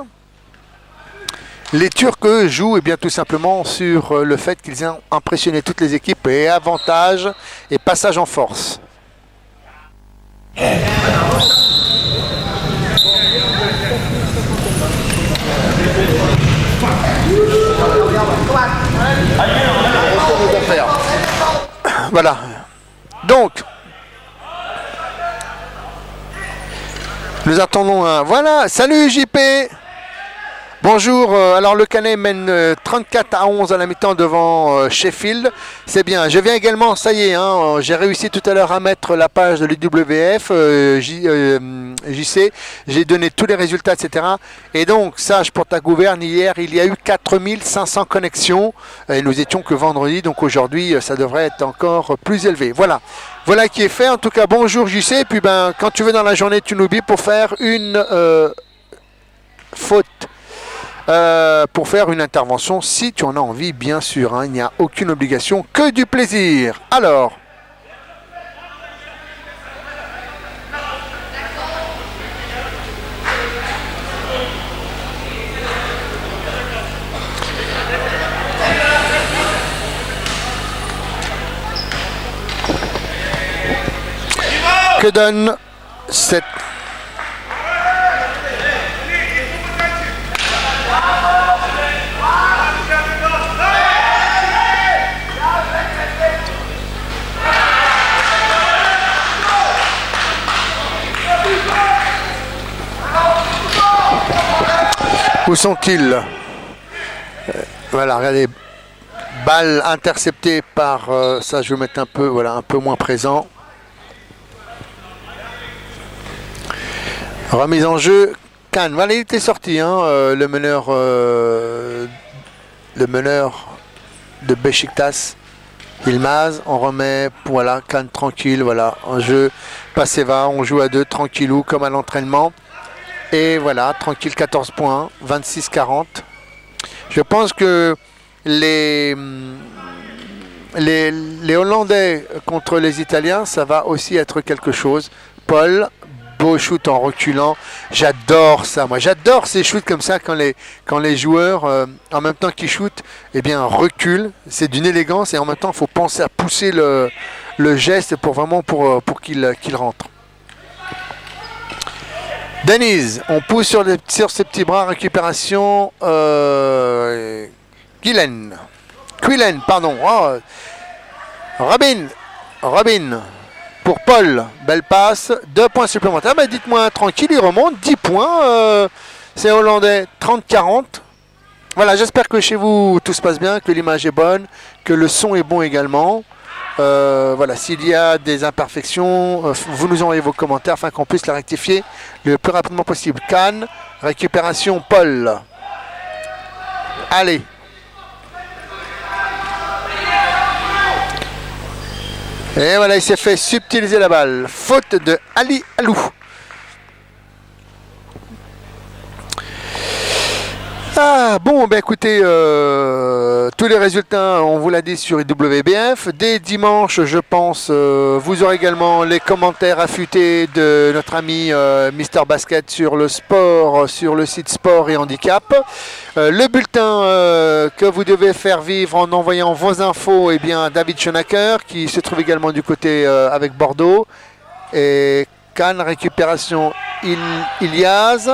Les Turcs, eux, jouent tout simplement sur le fait qu'ils ont impressionné toutes les équipes et avantage et passage en force. Voilà. Donc, nous attendons un... Voilà, salut JP. Bonjour, alors le Canet mène 34-11 à la mi-temps devant Sheffield, c'est bien. Je viens également, ça y est, j'ai réussi tout à l'heure à mettre la page de l'UWF, JC, j'ai donné tous les résultats, etc. Et donc, sage pour ta gouverne, hier, il y a eu 4500 connexions, et nous étions que vendredi, donc aujourd'hui, ça devrait être encore plus élevé. Voilà qui est fait, en tout cas, bonjour JC, et puis quand tu veux dans la journée, tu n'oublies pour faire une faute. Pour faire une intervention si tu en as envie, bien sûr, il n'y a aucune obligation, que du plaisir. Alors, que donne cette... Où sont-ils? Voilà, regardez, balle interceptée par, ça je vais mettre un peu moins présent. Remise en jeu, Khan, voilà, il était sorti, le meneur de Beşiktaş, Yilmaz, on remet, voilà, Khan tranquille, voilà, en jeu, passé va, on joue à 2, tranquillou, comme à l'entraînement. Et voilà, tranquille, 14 points, 26-40. Je pense que les Hollandais contre les Italiens, ça va aussi être quelque chose. Paul, beau shoot en reculant. J'adore ça, moi. J'adore ces shoots comme ça quand les joueurs, en même temps qu'ils shootent, reculent. C'est d'une élégance et en même temps, il faut penser à pousser le geste pour qu'il rentre. Denise, on pousse sur ses petits bras, récupération. Quillen, pardon. Oh. Robin, pour Paul, belle passe, 2 points supplémentaires. Dites-moi, tranquille, il remonte, 10 points. C'est hollandais, 30-40. Voilà, j'espère que chez vous tout se passe bien, que l'image est bonne, que le son est bon également. Voilà, s'il y a des imperfections, vous nous envoyez vos commentaires afin qu'on puisse les rectifier le plus rapidement possible. Cannes, récupération Paul. Allez. Et voilà, il s'est fait subtiliser la balle. Faute de Ali Alou. Ah bon, ben écoutez, tous les résultats, on vous l'a dit sur IWBF. Dès dimanche, je pense, vous aurez également les commentaires affûtés de notre ami Mister Basket sur le sport, sur le site Sport et Handicap. Le bulletin que vous devez faire vivre en envoyant vos infos, eh bien David Schoenacker, qui se trouve également du côté avec Bordeaux. Et Cannes, récupération Ilias.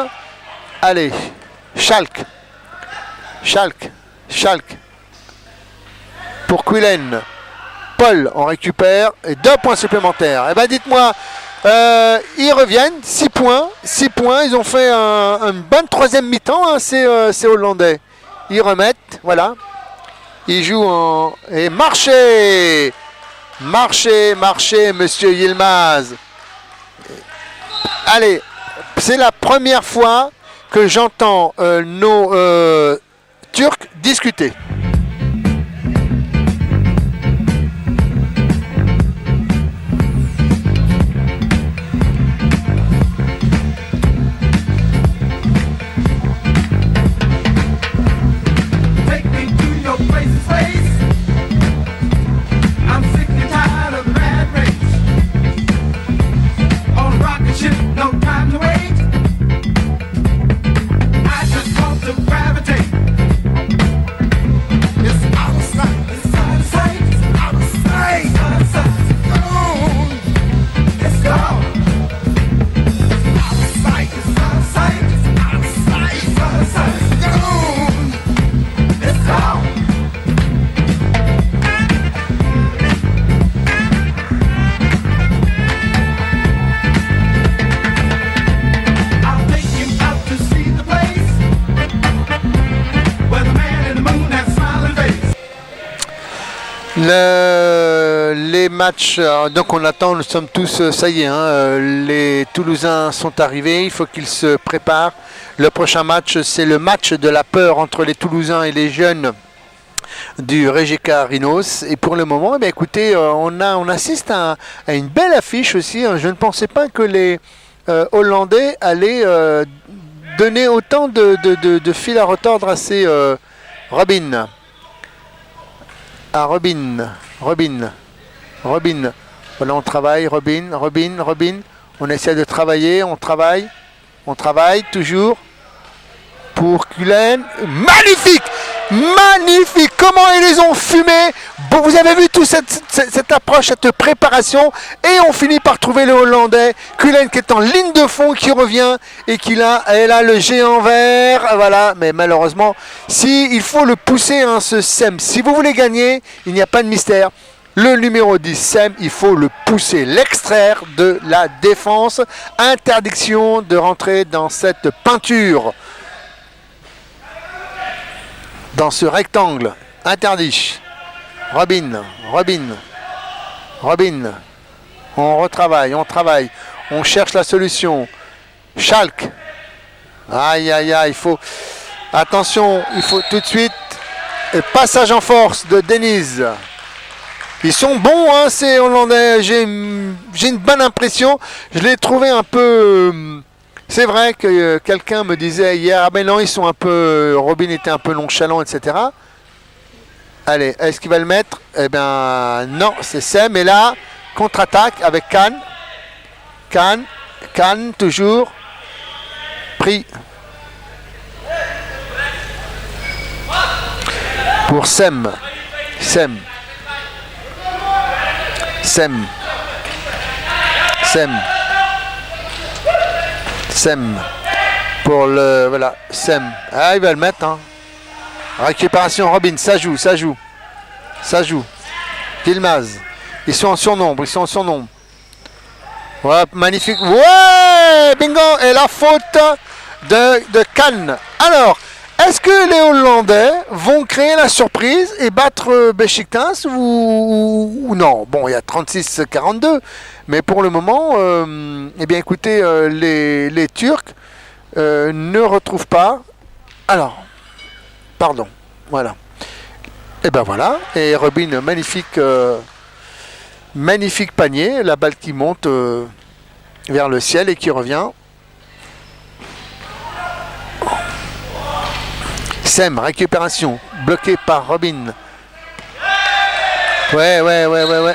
Allez, Schalke. Schalke. Pour Quillen. Paul, on récupère. Et 2 points supplémentaires. Eh ben dites-moi, ils reviennent. 6 points. Ils ont fait une bonne troisième mi-temps, hein, ces Hollandais. Ils remettent, voilà. Ils jouent en... Et marchez, monsieur Yilmaz. Allez, c'est la première fois que j'entends nos Turcs discuter. Les matchs, donc on attend, nous sommes tous, ça y est, hein, les Toulousains sont arrivés, il faut qu'ils se préparent. Le prochain match, c'est le match de la peur entre les Toulousains et les jeunes du Rijeka Rhinos. Et pour le moment, eh bien, écoutez, on assiste à une belle affiche aussi. Hein. Je ne pensais pas que les Hollandais allaient donner autant de fil à retordre à ces Robin. À Robin. Voilà, on travaille, Robin. On essaie de travailler, on travaille toujours. Pour Cullen. Magnifique! Comment ils les ont fumés! Bon, vous avez vu toute cette approche, cette préparation. Et on finit par trouver le Hollandais. Cullen qui est en ligne de fond, qui revient. Et qui a le géant vert. Voilà, mais malheureusement, il faut le pousser, hein, ce Sem. Si vous voulez gagner, il n'y a pas de mystère. Le numéro 10, Sem, il faut le pousser, l'extraire de la défense. Interdiction de rentrer dans cette peinture. Dans ce rectangle. Interdit. Robin. On retravaille, on cherche la solution. Schalke. Aïe, il faut... Attention, il faut tout de suite... Passage en force de Denise. Ils sont bons, hein, ces Hollandais. J'ai une bonne impression. Je l'ai trouvé un peu... C'est vrai que quelqu'un me disait hier, ah ben non, ils sont un peu... Robin était un peu nonchalant, etc. Allez, est-ce qu'il va le mettre? Eh bien, non, c'est Sem. Et là, contre-attaque avec Cannes, toujours. Pris. Pour Sem. Pour le... Voilà, Sem. Ah, il va le mettre, hein. Récupération Robin, ça joue. Yilmaz. Ils sont en surnombre. Ouais, magnifique. Ouais, bingo. Et la faute de Cannes. Alors, Est-ce que les Hollandais vont créer la surprise et battre Beşiktaş ou non? Bon, il y a 36-42, mais pour le moment, eh bien écoutez, les Turcs ne retrouvent pas. Alors, pardon, voilà. Et ben voilà, et Robin, magnifique panier, la balle qui monte vers le ciel et qui revient. Sem, récupération, bloqué par Robin. Ouais. Ouais.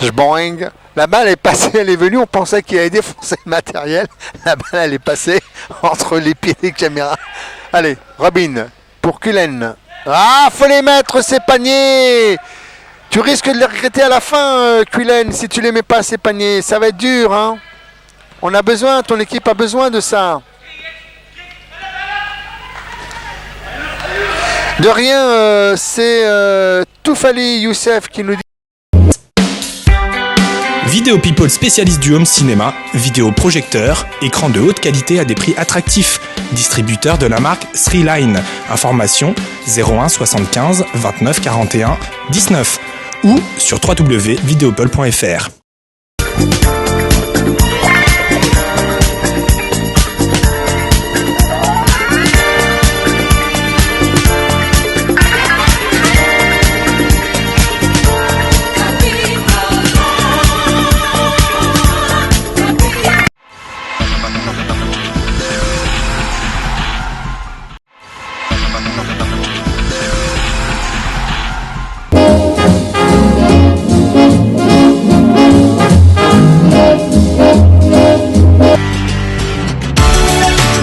Je boing. La balle est passée, elle est venue, on pensait qu'il allait défoncer le matériel. La balle, elle est passée entre les pieds des caméras. Allez, Robin, pour Cullen. Ah, faut les mettre, ces paniers. Tu risques de les regretter à la fin, Cullen, si tu les mets pas, ces paniers. Ça va être dur, hein. On a besoin, ton équipe a besoin de ça. De rien, c'est Toufali Youssef qui nous dit... Vidéo People spécialiste du home cinéma, vidéoprojecteur, écran de haute qualité à des prix attractifs. Distributeur de la marque Threeline. Information 01 75 29 41 19 ou sur www.videopol.fr.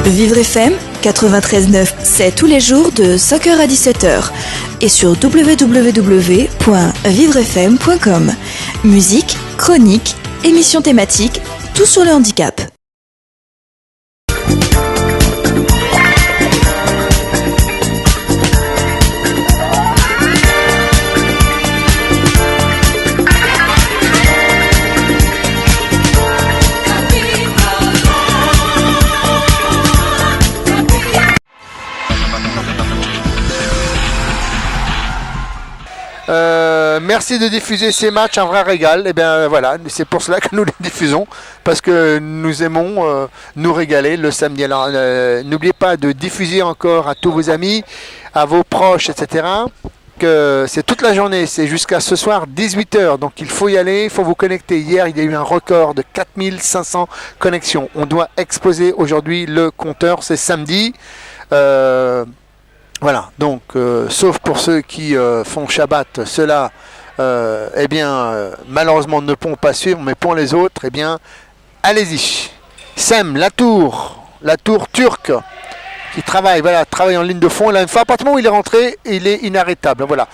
Vivre FM 93.9, c'est tous les jours de 5h à 17h et sur www.vivrefm.com. Musique, chronique, émissions thématiques, tout sur le handicap. Merci de diffuser ces matchs, un vrai régal. Et bien voilà, c'est pour cela que nous les diffusons, parce que nous aimons nous régaler le samedi. Alors n'oubliez pas de diffuser encore à tous vos amis, à vos proches, etc. Que c'est toute la journée, c'est jusqu'à ce soir 18h, donc il faut y aller, il faut vous connecter. Hier il y a eu un record de 4500 connexions. On doit exploser aujourd'hui le compteur, c'est samedi. Voilà, donc sauf pour ceux qui font Shabbat, ceux-là, malheureusement ne pourront pas suivre, mais pour les autres, eh bien, allez-y. Sem, la tour turque, qui travaille en ligne de fond. Là, une fois, à partir du moment où il est rentré, il est inarrêtable. Voilà,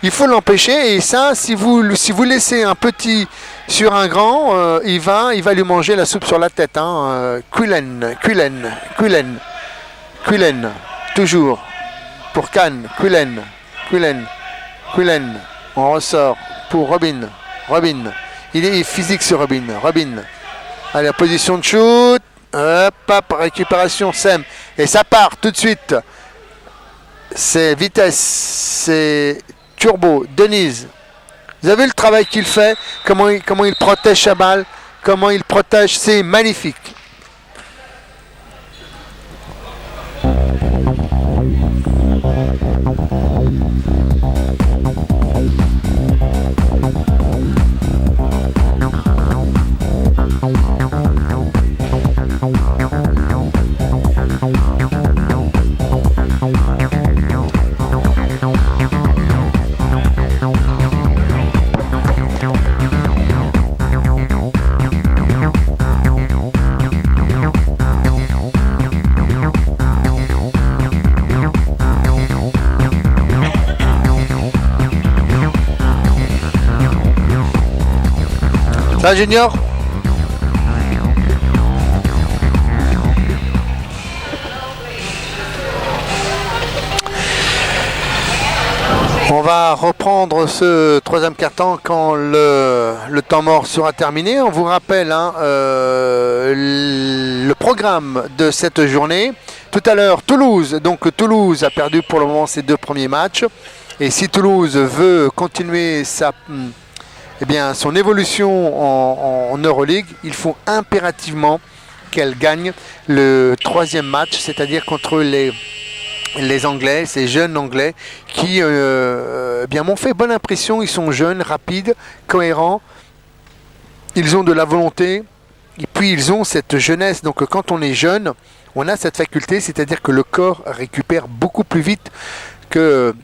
il faut l'empêcher, et ça, si vous laissez un petit sur un grand, il va lui manger la soupe sur la tête. Hein. Cullen, toujours. Pour Cannes, Cullen. On ressort pour Robin. Il est physique sur Robin. Allez, en position de shoot. Hop, récupération, Sem. Et ça part tout de suite. C'est vitesse, c'est turbo. Denise. Vous avez vu le travail qu'il fait, comment il protège sa balle, comment il protège, c'est magnifique. Ça, Junior? On va reprendre ce troisième quart-temps quand le temps mort sera terminé. On vous rappelle le programme de cette journée. Tout à l'heure, Toulouse. Donc Toulouse a perdu pour le moment ses 2 premiers matchs. Et si Toulouse veut continuer son évolution en Euroleague, il faut impérativement qu'elle gagne le 3e match, c'est-à-dire contre les Anglais, ces jeunes Anglais qui m'ont fait bonne impression. Ils sont jeunes, rapides, cohérents, ils ont de la volonté et puis ils ont cette jeunesse. Donc quand on est jeune, on a cette faculté, c'est-à-dire que le corps récupère beaucoup plus vite que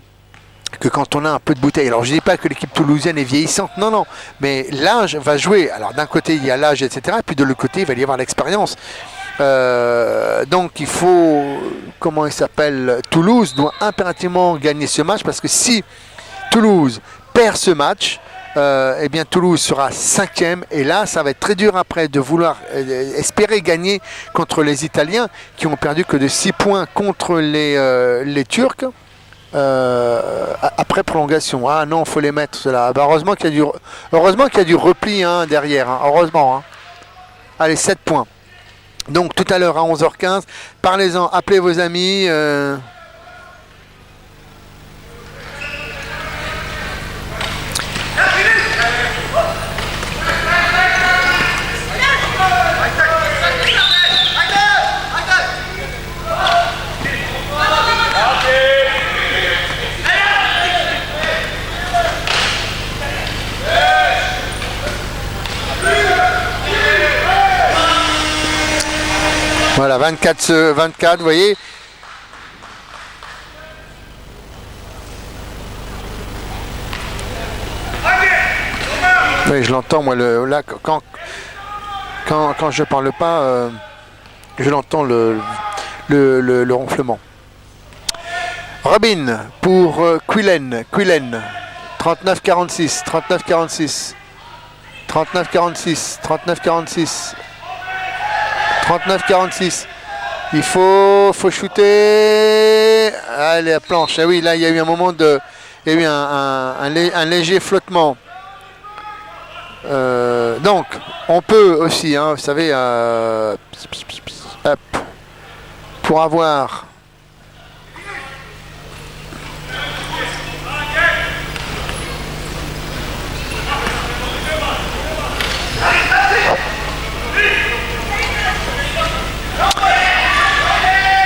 quand on a un peu de bouteille. Alors je ne dis pas que l'équipe toulousaine est vieillissante, non, mais l'âge va jouer. Alors d'un côté il y a l'âge, etc. Et puis de l'autre côté il va y avoir l'expérience. Donc il faut, Toulouse doit impérativement gagner ce match, parce que si Toulouse perd ce match, Toulouse sera 5e, et là ça va être très dur après de vouloir espérer gagner contre les Italiens qui ont perdu que de 6 points contre les Turcs après prolongation. Ah non, il faut les mettre cela. Heureusement qu'il y a du repli derrière, heureusement. Allez, 7 points. Donc tout à l'heure à 11h15, parlez-en, appelez vos amis. Voilà, 24, vous voyez. Oui, je l'entends, moi, là, quand je parle pas, je l'entends le ronflement. Robin pour Quillen, 39-46, 39-46, 39-46, 39-46. 39-46. Il faut shooter. Allez, la planche. Ah oui, là, il y a eu un moment de... Il y a eu un léger flottement. Donc, on peut aussi, vous savez, hop, pour avoir...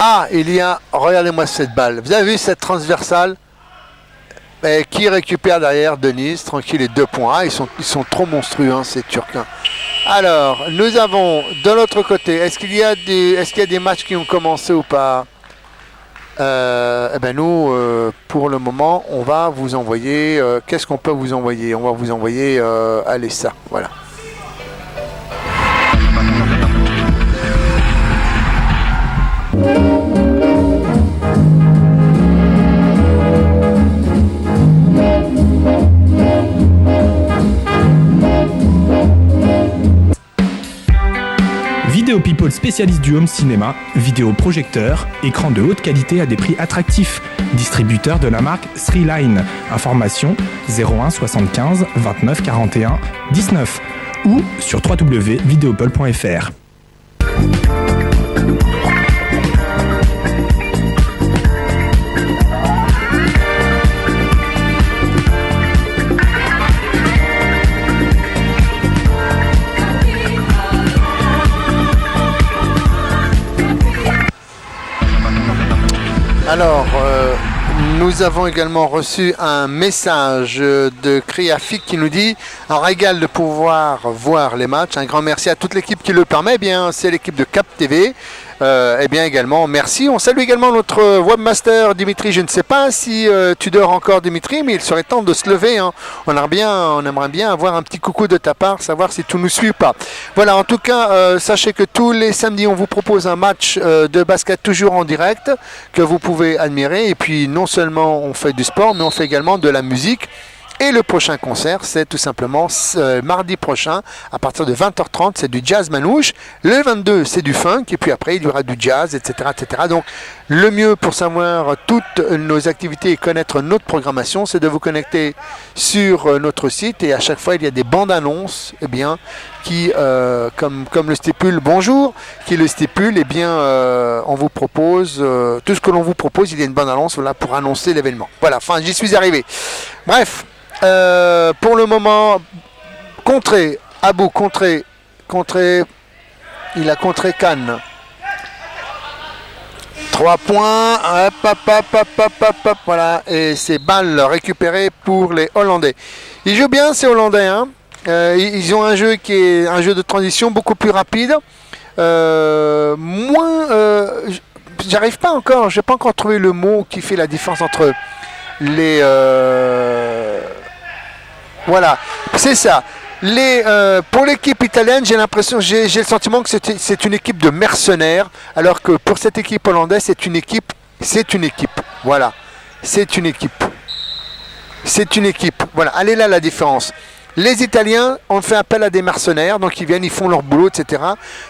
Ah, regardez-moi cette balle. Vous avez vu cette transversale qui récupère derrière Denise, tranquille, les 2 points. Ah, ils sont trop monstrueux, ces Turcs. Alors, nous avons de l'autre côté, est-ce qu'il y a des matchs qui ont commencé ou pas? Nous, pour le moment, on va vous envoyer... qu'est-ce qu'on peut vous envoyer? On va vous envoyer allez, ça, voilà. Vidéo People spécialiste du home cinéma, vidéoprojecteur, écran de haute qualité à des prix attractifs. Distributeur de la marque Sreeline. Information 01 75 29 41 19 ou sur www.videopol.fr. Alors, nous avons également reçu un message de Créafik qui nous dit « Un régal de pouvoir voir les matchs. Un grand merci à toute l'équipe qui le permet. » Eh bien, c'est l'équipe de Cap TV. Également, merci. On salue également notre webmaster Dimitri. Je ne sais pas si tu dors encore, Dimitri, mais il serait temps de se lever. On aimerait bien avoir un petit coucou de ta part, savoir si tu nous suis ou pas. Voilà, en tout cas, sachez que tous les samedis, on vous propose un match de basket toujours en direct que vous pouvez admirer. Et puis, non seulement on fait du sport, mais on fait également de la musique. Et le prochain concert, c'est tout simplement mardi prochain, à partir de 20h30, c'est du jazz manouche. Le 22, c'est du funk, et puis après, il y aura du jazz, etc. etc. Donc, Le mieux pour savoir toutes nos activités et connaître notre programmation, c'est de vous connecter sur notre site et à chaque fois il y a des bandes annonces qui, comme le stipule Bonjour, qui le stipule, on vous propose, tout ce que l'on vous propose, il y a une bande annonce pour annoncer l'événement. Voilà, j'y suis arrivé. Bref, pour le moment, Abou, il a contré Cannes. 3 points, hop, voilà, et c'est balle récupérée pour les Hollandais. Ils jouent bien ces Hollandais, hein. Ils ont un jeu qui est un jeu de transition beaucoup plus rapide, j'arrive pas encore, j'ai pas encore trouvé le mot qui fait la différence entre les, voilà, c'est ça. Pour l'équipe italienne, j'ai l'impression, j'ai le sentiment que c'est une équipe de mercenaires, alors que pour cette équipe hollandaise, c'est une équipe. Voilà, c'est une équipe. Voilà, elle est là la différence. Les Italiens ont fait appel à des mercenaires, donc ils viennent, ils font leur boulot, etc.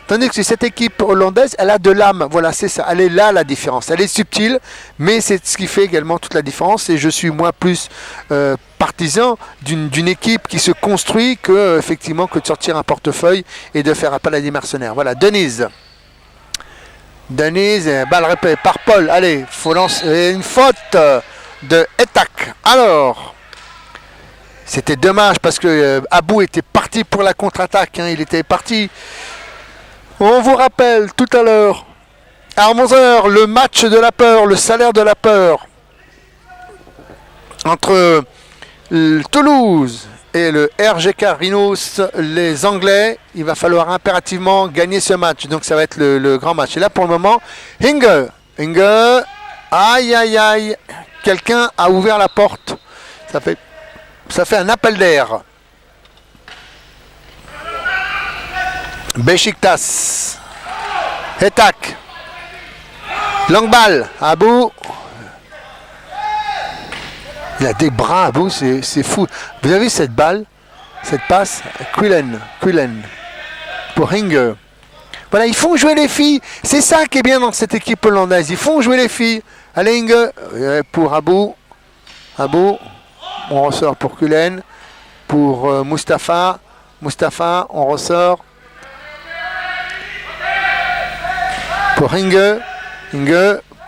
Tandis que cette équipe hollandaise, elle a de l'âme. Voilà, c'est ça. Elle est là la différence. Elle est subtile, mais c'est ce qui fait également toute la différence. Et je suis moi plus partisan d'une équipe qui se construit que de sortir un portefeuille et de faire appel à des mercenaires. Voilà, Denise, balle répétée par Paul. Allez, faut lancer une faute de Etak. Alors. C'était dommage parce que Abou était parti pour la contre-attaque. Il était parti. On vous rappelle tout à l'heure, à 11h, le match de la peur, le salaire de la peur entre Toulouse et le RGK Rhinos, les Anglais. Il va falloir impérativement gagner ce match. Donc ça va être le grand match. Et là pour le moment, Inge, aïe. Quelqu'un a ouvert la porte. Ça fait un appel d'air. Beşiktaş. Etak. Longue balle. Abou. Il a des bras, Abou, c'est fou. Vous avez vu cette balle, cette passe? Quillen. Pour Inge. Voilà, ils font jouer les filles. C'est ça qui est bien dans cette équipe hollandaise. Ils font jouer les filles. Allez, Inge. Pour Abou. On ressort pour Quillen, pour Mustapha, on ressort pour Inge,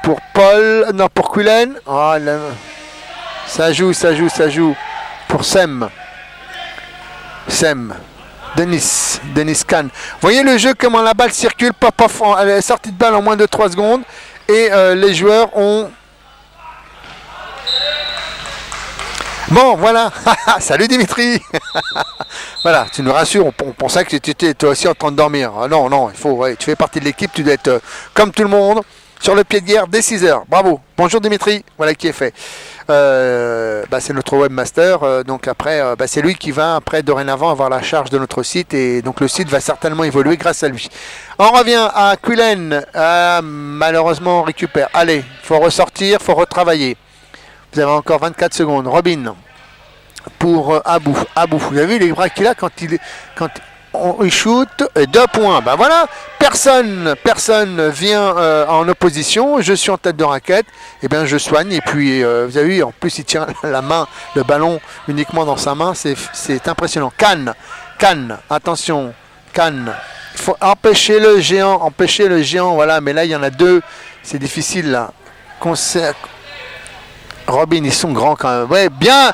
pour Paul, non pour Quillen, oh, là, ça joue, pour Sem, Denis Kahn. Vous voyez le jeu, comment la balle circule, elle est sortie de balle en moins de 3 secondes, et les joueurs ont... Bon, voilà. Salut Dimitri. Voilà, tu nous rassures. On pensait que tu étais toi aussi en train de dormir. Non, il faut. Ouais, tu fais partie de l'équipe. Tu dois être comme tout le monde sur le pied de guerre dès 6h. Bravo. Bonjour Dimitri. Voilà qui est fait. C'est notre webmaster. Donc après, c'est lui qui va après dorénavant avoir la charge de notre site et donc le site va certainement évoluer grâce à lui. On revient à Quillen. Malheureusement, on récupère. Allez, faut ressortir, faut retravailler. Vous avez encore 24 secondes. Robin pour Abou. Vous avez vu les bras qu'il a quand il shoot. 2 points. Ben voilà. Personne vient en opposition. Je suis en tête de raquette. Et bien je soigne. Et puis vous avez vu, en plus il tient la main, le ballon uniquement dans sa main. C'est impressionnant. Cannes. Attention. Cannes. Il faut empêcher le géant. Voilà. Mais là il y en a 2. C'est difficile là. Robin, ils sont grands quand même. Ouais, bien.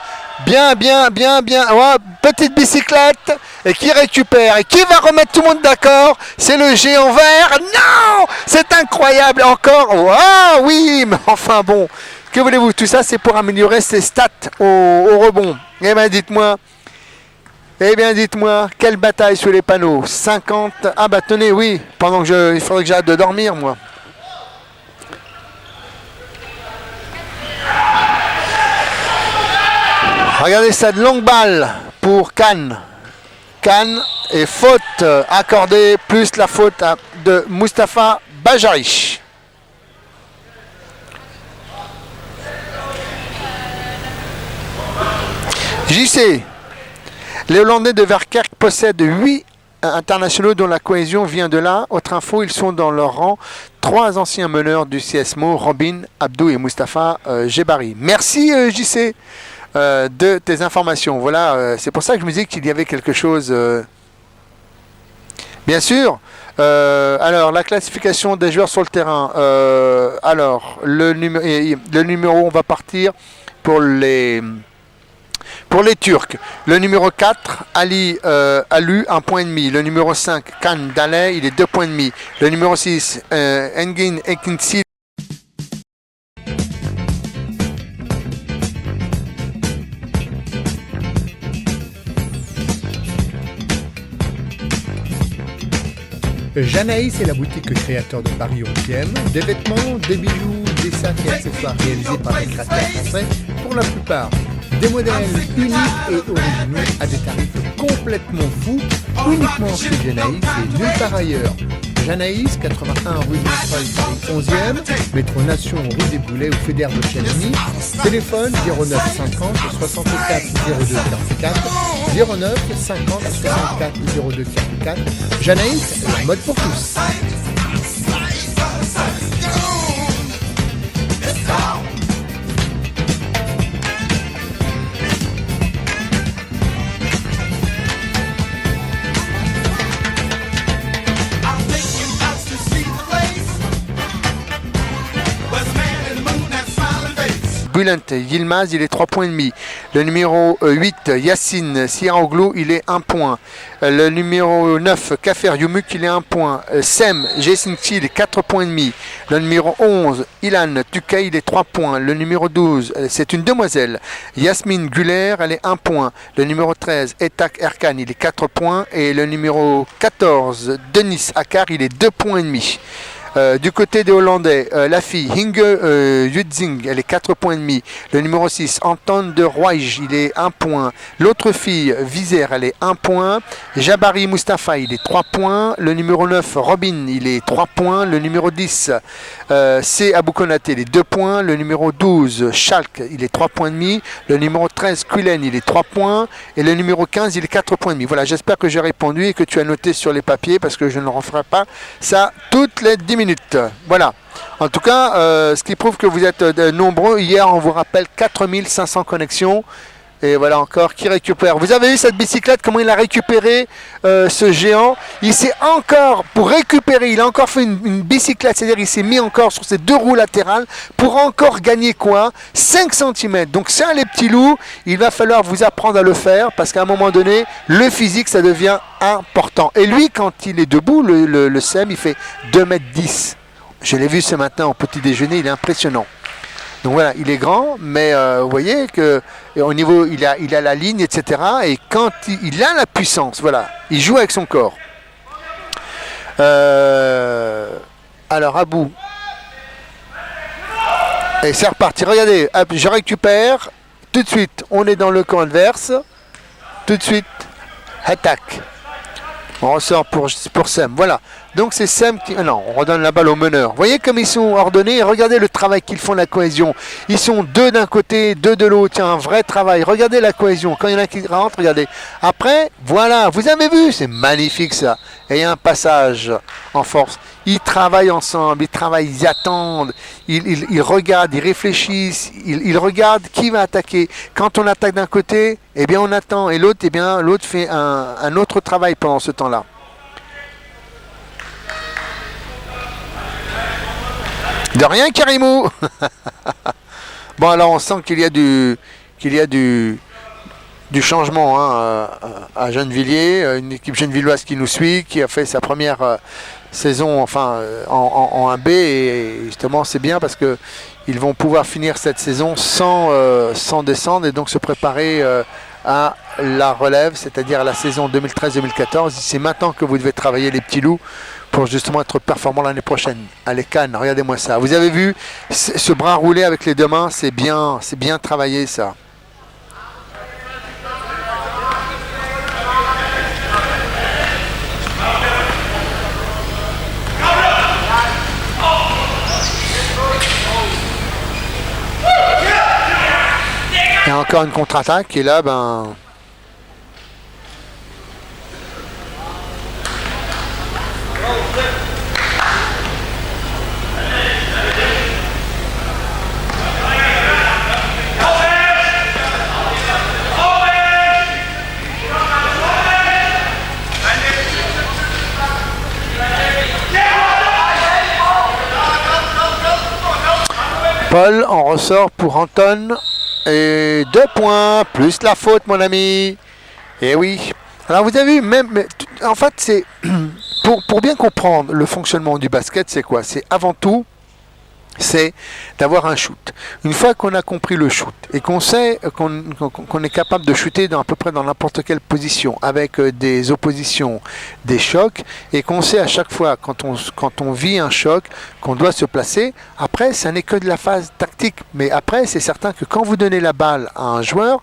Ouais, petite bicyclette. Et qui récupère. Et qui va remettre tout le monde d'accord? C'est le géant vert. Non! C'est incroyable. Encore. Oh, oui, mais enfin bon. Que voulez-vous? Tout ça, c'est pour améliorer ses stats au rebond. Eh bien, dites-moi, quelle bataille sur les panneaux? 50. Ah, bah, tenez, oui. Il faudrait que j'arrête de dormir, moi. Regardez cette longue balle pour Kahn et faute accordée plus la faute de Mustapha Bajaric. JC. Les Hollandais de Verkerk possèdent 8 internationaux dont la cohésion vient de là. Autre info, ils sont dans leur rang 3 anciens meneurs du CSMO, Robin, Abdou et Mustapha Jebari. Merci JC de tes informations. Voilà, c'est pour ça que je me disais qu'il y avait quelque chose. Bien sûr. Alors, la classification des joueurs sur le terrain. Alors, le numéro, on va partir pour les Turcs. Le numéro 4, Ali Alu, 1,5 point. Le numéro 5, Khan Daleh, il est 2,5 points. Le numéro 6, Engin Ekinci. Janaïs est la boutique créateur de Paris 11e, des vêtements, des bijoux, des sacs et accessoires réalisés par des créateurs français pour la plupart. Des modèles uniques et originaux à des tarifs complètement fous, uniquement chez Janaïs et nulle part ailleurs. Janaïs, 81 rue de Montreuil, Paris 11e, métro Nation, rue des Boulets ou Fédère de Chamonix, téléphone 09 50 64 02 44, 09 50 64 02 44. Janaïs, la mode pour tous. Bülent Yilmaz, il est 3,5 points. Le numéro 8, Yassine Siaroglou, il est 1 point. Le numéro 9, Kafer Yumuk, il est 1 point. Sem Jesinci, il est 4,5 points. Le numéro 11, Ilan Tukay, il est 3 points. Le numéro 12, c'est une demoiselle, Yasmine Guller, elle est 1 point. Le numéro 13, Etak Erkan, il est 4 points. Et le numéro 14, Denis Akar, il est 2,5 points. Du côté des Hollandais, la fille Hinge Yudzing, elle est 4,5 points. Le numéro 6, Anton de Roij, il est 1 point. L'autre fille, Vizer, elle est 1 point. Jabari Mustafa, il est 3 points. Le numéro 9, Robin, il est 3 points. Le numéro 10, C. Abou Konaté, il est 2 points. Le numéro 12, Schalk, il est 3,5 points. Le numéro 13, Kulen, il est 3 points. Et le numéro 15, il est 4,5 points. Voilà, j'espère que j'ai répondu et que tu as noté sur les papiers parce que je ne le referai pas ça toutes les 10 minutes. Voilà. En tout cas, ce qui prouve que vous êtes nombreux. Hier, on vous rappelle 4500 connexions. Et voilà encore qui récupère. Vous avez vu cette bicyclette, comment il a récupéré ce géant. Il s'est encore, pour récupérer, il a encore fait une bicyclette. C'est-à-dire il s'est mis encore sur ses 2 roues latérales pour encore gagner quoi 5 cm. Donc ça, les petits loups, il va falloir vous apprendre à le faire parce qu'à un moment donné, le physique, ça devient important. Et lui, quand il est debout, le SEM, il fait 2,10 m. Je l'ai vu ce matin au petit déjeuner, il est impressionnant. Donc voilà, il est grand, mais vous voyez que au niveau, il a la ligne, etc. Et quand il a la puissance, voilà, il joue avec son corps. Alors Abou, et c'est reparti. Regardez, hop, je récupère tout de suite. On est dans le camp adverse. Tout de suite, attaque. On ressort pour Sem. Voilà. Donc c'est Sem qui... non, on redonne la balle au meneur. Vous voyez comme ils sont ordonnés. Regardez le travail qu'ils font, la cohésion. Ils sont 2 d'un côté, 2 de l'autre. Tiens, un vrai travail. Regardez la cohésion. Quand il y en a qui rentrent, regardez. Après, voilà. Vous avez vu, c'est magnifique ça. Et il y a un passage en force. Ils travaillent ensemble, ils travaillent, ils attendent, ils regardent, ils réfléchissent, ils regardent qui va attaquer. Quand on attaque d'un côté, eh bien on attend. Et l'autre, eh bien l'autre fait un autre travail pendant ce temps-là. De rien, Karimou. Bon, alors on sent qu'il y a du changement à Gennevilliers, une équipe gennevilloise qui nous suit, qui a fait sa première saison en 1B, et justement c'est bien parce que ils vont pouvoir finir cette saison sans descendre et donc se préparer à la relève, c'est-à-dire à la saison 2013-2014. C'est maintenant que vous devez travailler les petits loups pour justement être performant l'année prochaine. Allez Cannes, regardez-moi ça. Vous avez vu ce bras roulé avec les 2 mains, c'est bien travaillé ça. Il y a encore une contre-attaque et là, Paul, on ressort pour Anton. Et 2 points, plus la faute, mon ami. Et oui. Alors vous avez vu, en fait, c'est pour bien comprendre le fonctionnement du basket, c'est quoi? C'est avant tout, c'est d'avoir un shoot. Une fois qu'on a compris le shoot et qu'on sait qu'on est capable de shooter à peu près dans n'importe quelle position, avec des oppositions, des chocs, et qu'on sait à chaque fois quand on vit un choc qu'on doit se placer, après ça n'est que de la phase tactique. Mais après c'est certain que quand vous donnez la balle à un joueur,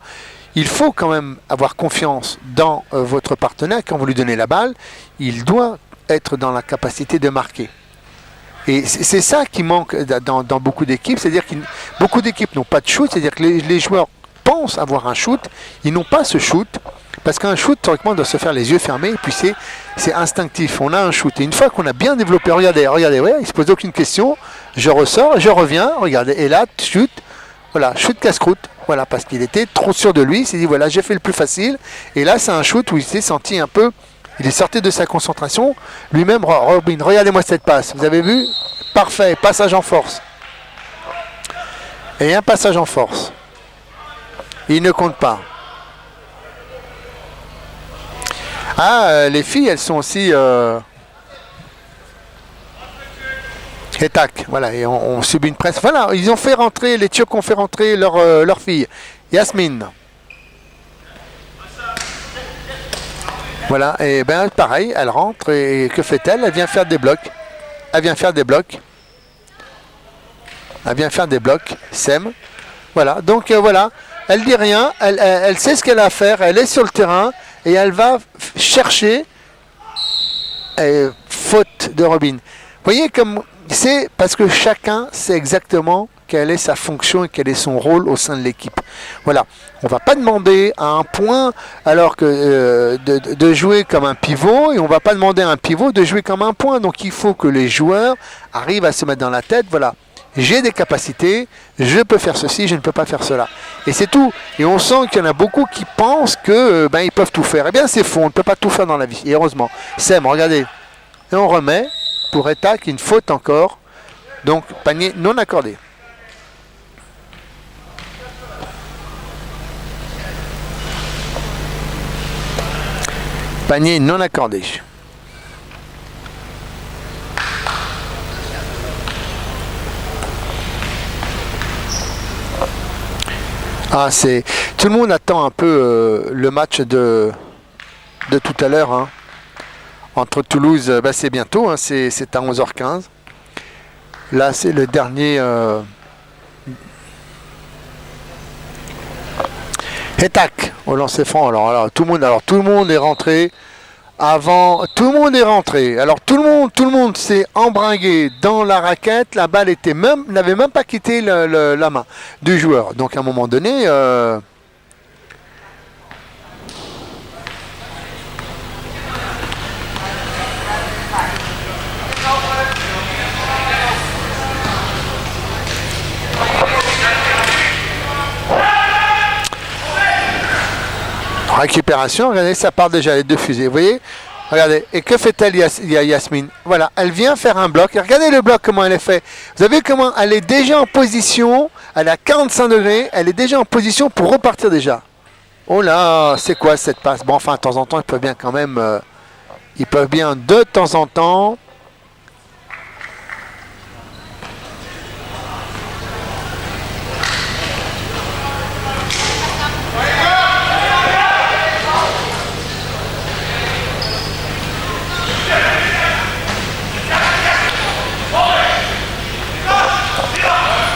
il faut quand même avoir confiance dans votre partenaire. Quand vous lui donnez la balle, il doit être dans la capacité de marquer. Et c'est ça qui manque dans beaucoup d'équipes, c'est-à-dire que beaucoup d'équipes n'ont pas de shoot, c'est-à-dire que les joueurs pensent avoir un shoot, ils n'ont pas ce shoot, parce qu'un shoot, théoriquement, doit se faire les yeux fermés, et puis c'est instinctif, on a un shoot. Et une fois qu'on a bien développé, regardez, ouais, il ne se pose aucune question, je ressors, je reviens, regardez, et là, shoot, voilà, shoot casse-croûte, voilà, parce qu'il était trop sûr de lui, il s'est dit, voilà, j'ai fait le plus facile, et là, c'est un shoot où il s'est senti un peu... Il est sorti de sa concentration. Lui-même, Robin, regardez-moi cette passe. Vous avez vu? Parfait, passage en force. Et un passage en force. Il ne compte pas. Ah, les filles, elles sont aussi... Et tac, voilà, et on subit une presse. Voilà, ils ont fait rentrer, les Turcs ont fait rentrer leur fille, Yasmine. Voilà, et bien pareil, elle rentre et que fait-elle? Elle vient faire des blocs. Elle vient faire des blocs. Elle vient faire des blocs. Sème. Voilà, donc voilà, elle dit rien, elle sait ce qu'elle a à faire, elle est sur le terrain et elle va chercher faute de Robin. Vous voyez comme c'est parce que chacun sait exactement quelle est sa fonction et quel est son rôle au sein de l'équipe. Voilà, on ne va pas demander à un point alors que de jouer comme un pivot et on ne va pas demander à un pivot de jouer comme un point. Donc il faut que les joueurs arrivent à se mettre dans la tête, voilà, j'ai des capacités, je peux faire ceci, je ne peux pas faire cela. Et c'est tout. Et on sent qu'il y en a beaucoup qui pensent que ils peuvent tout faire. Eh bien c'est faux, on ne peut pas tout faire dans la vie. Et heureusement. Sem, regardez. Et on remet pour Etak une faute encore. Donc panier non accordé. Panier non accordé. Ah, c'est... Tout le monde attend un peu le match de tout à l'heure. Hein. Entre Toulouse, c'est bientôt, hein, c'est à 11h15. Là, c'est le dernier... Et tac, au lancer franc. Alors tout le monde est rentré avant. Tout le monde est rentré. Alors tout le monde s'est embringué dans la raquette. La balle n'avait même pas quitté la main du joueur. Donc à un moment donné, récupération, regardez, ça part déjà les deux fusées, vous voyez? Regardez, et que fait-elle Yasmine? Voilà, elle vient faire un bloc, et regardez le bloc, comment elle est fait. Vous avez vu comment elle est déjà en position, elle est à 45 degrés, elle est déjà en position pour repartir déjà. Oh là, c'est quoi cette passe? Bon, enfin, de temps en temps, ils peuvent bien quand même, de temps en temps,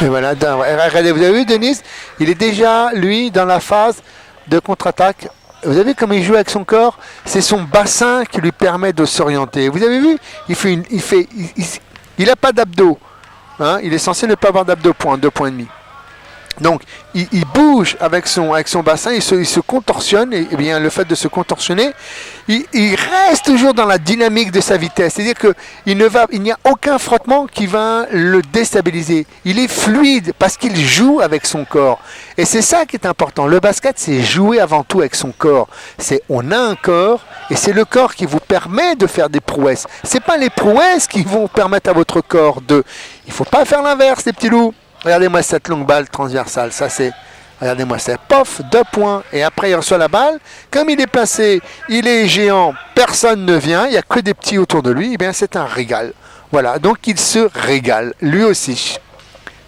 et voilà, regardez, vous avez vu Denise, il est déjà, lui, dans la phase de contre-attaque. Vous avez vu comme il joue avec son corps? C'est son bassin qui lui permet de s'orienter. Vous avez vu? Il n'a pas d'abdos. Hein, il est censé ne pas avoir d'abdos, 2 points et demi. Donc, il bouge avec son bassin, il se contorsionne, et bien le fait de se contorsionner, il reste toujours dans la dynamique de sa vitesse. C'est-à-dire qu'il n'y a aucun frottement qui va le déstabiliser. Il est fluide parce qu'il joue avec son corps. Et c'est ça qui est important. Le basket, c'est jouer avant tout avec son corps. On a un corps, et c'est le corps qui vous permet de faire des prouesses. C'est pas les prouesses qui vont permettre à votre corps de... Il ne faut pas faire l'inverse, les petits loups. Regardez-moi cette longue balle transversale. Ça, c'est... Regardez-moi ça. Pof, 2 points. Et après, il reçoit la balle. Comme il est placé, il est géant. Personne ne vient. Il n'y a que des petits autour de lui. Eh bien, c'est un régal. Voilà. Donc, il se régale. Lui aussi.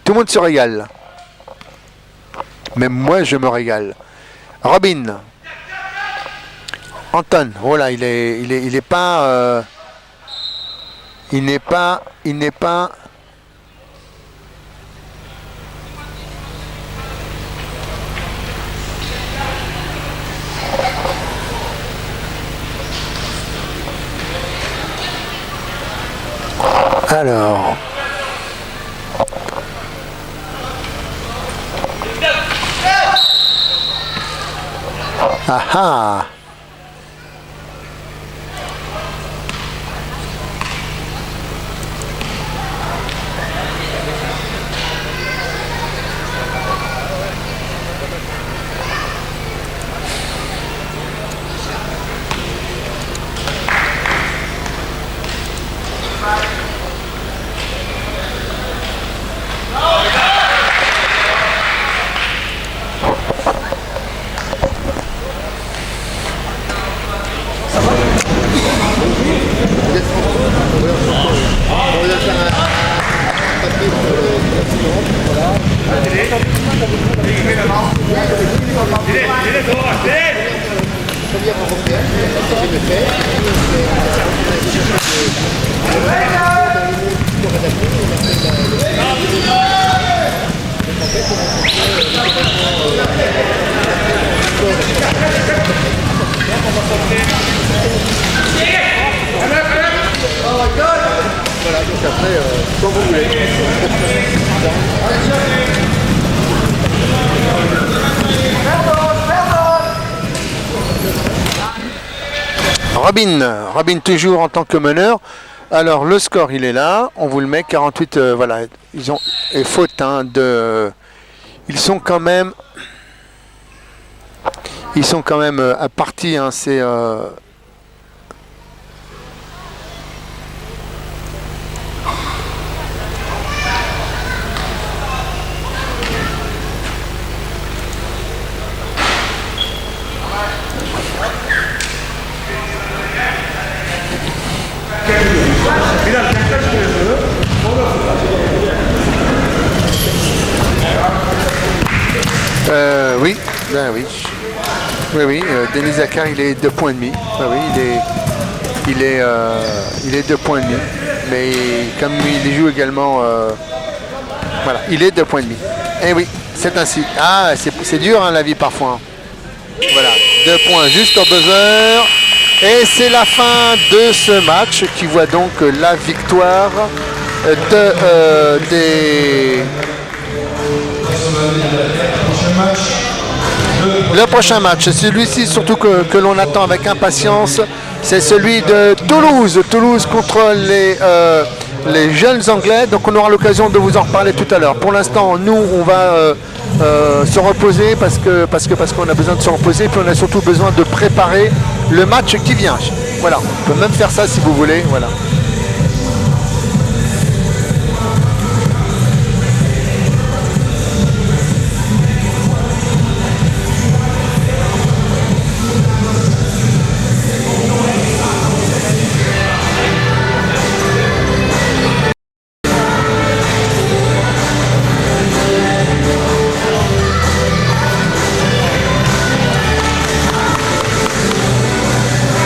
Tout le monde se régale. Même moi, je me régale. Robin. Anton. Voilà, il est pas... il n'est pas... Alors... Ah ah. Voilà, donc après, quand vous voulez. Robin toujours en tant que meneur. Alors le score il est là, on vous le met 48. Voilà, ils ont et faute ils sont quand même à partie. Hein, c'est oui, ben oui. Oui, Denis Zaka, il est 2 points et demi. Ben oui, il est 2 points et demi. Mais comme il joue également, voilà, il est 2 points et demi. Et oui, c'est ainsi. Ah, c'est dur hein, la vie parfois. Voilà, 2 points juste au buzzer. Et c'est la fin de ce match qui voit donc la victoire des... Le prochain match, celui-ci surtout que l'on attend avec impatience, c'est celui de Toulouse. Toulouse contre les jeunes Anglais. Donc on aura l'occasion de vous en reparler tout à l'heure. Pour l'instant, nous, on va se reposer parce qu'on a besoin de se reposer. Puis on a surtout besoin de préparer le match qui vient. Voilà, on peut même faire ça si vous voulez. Voilà.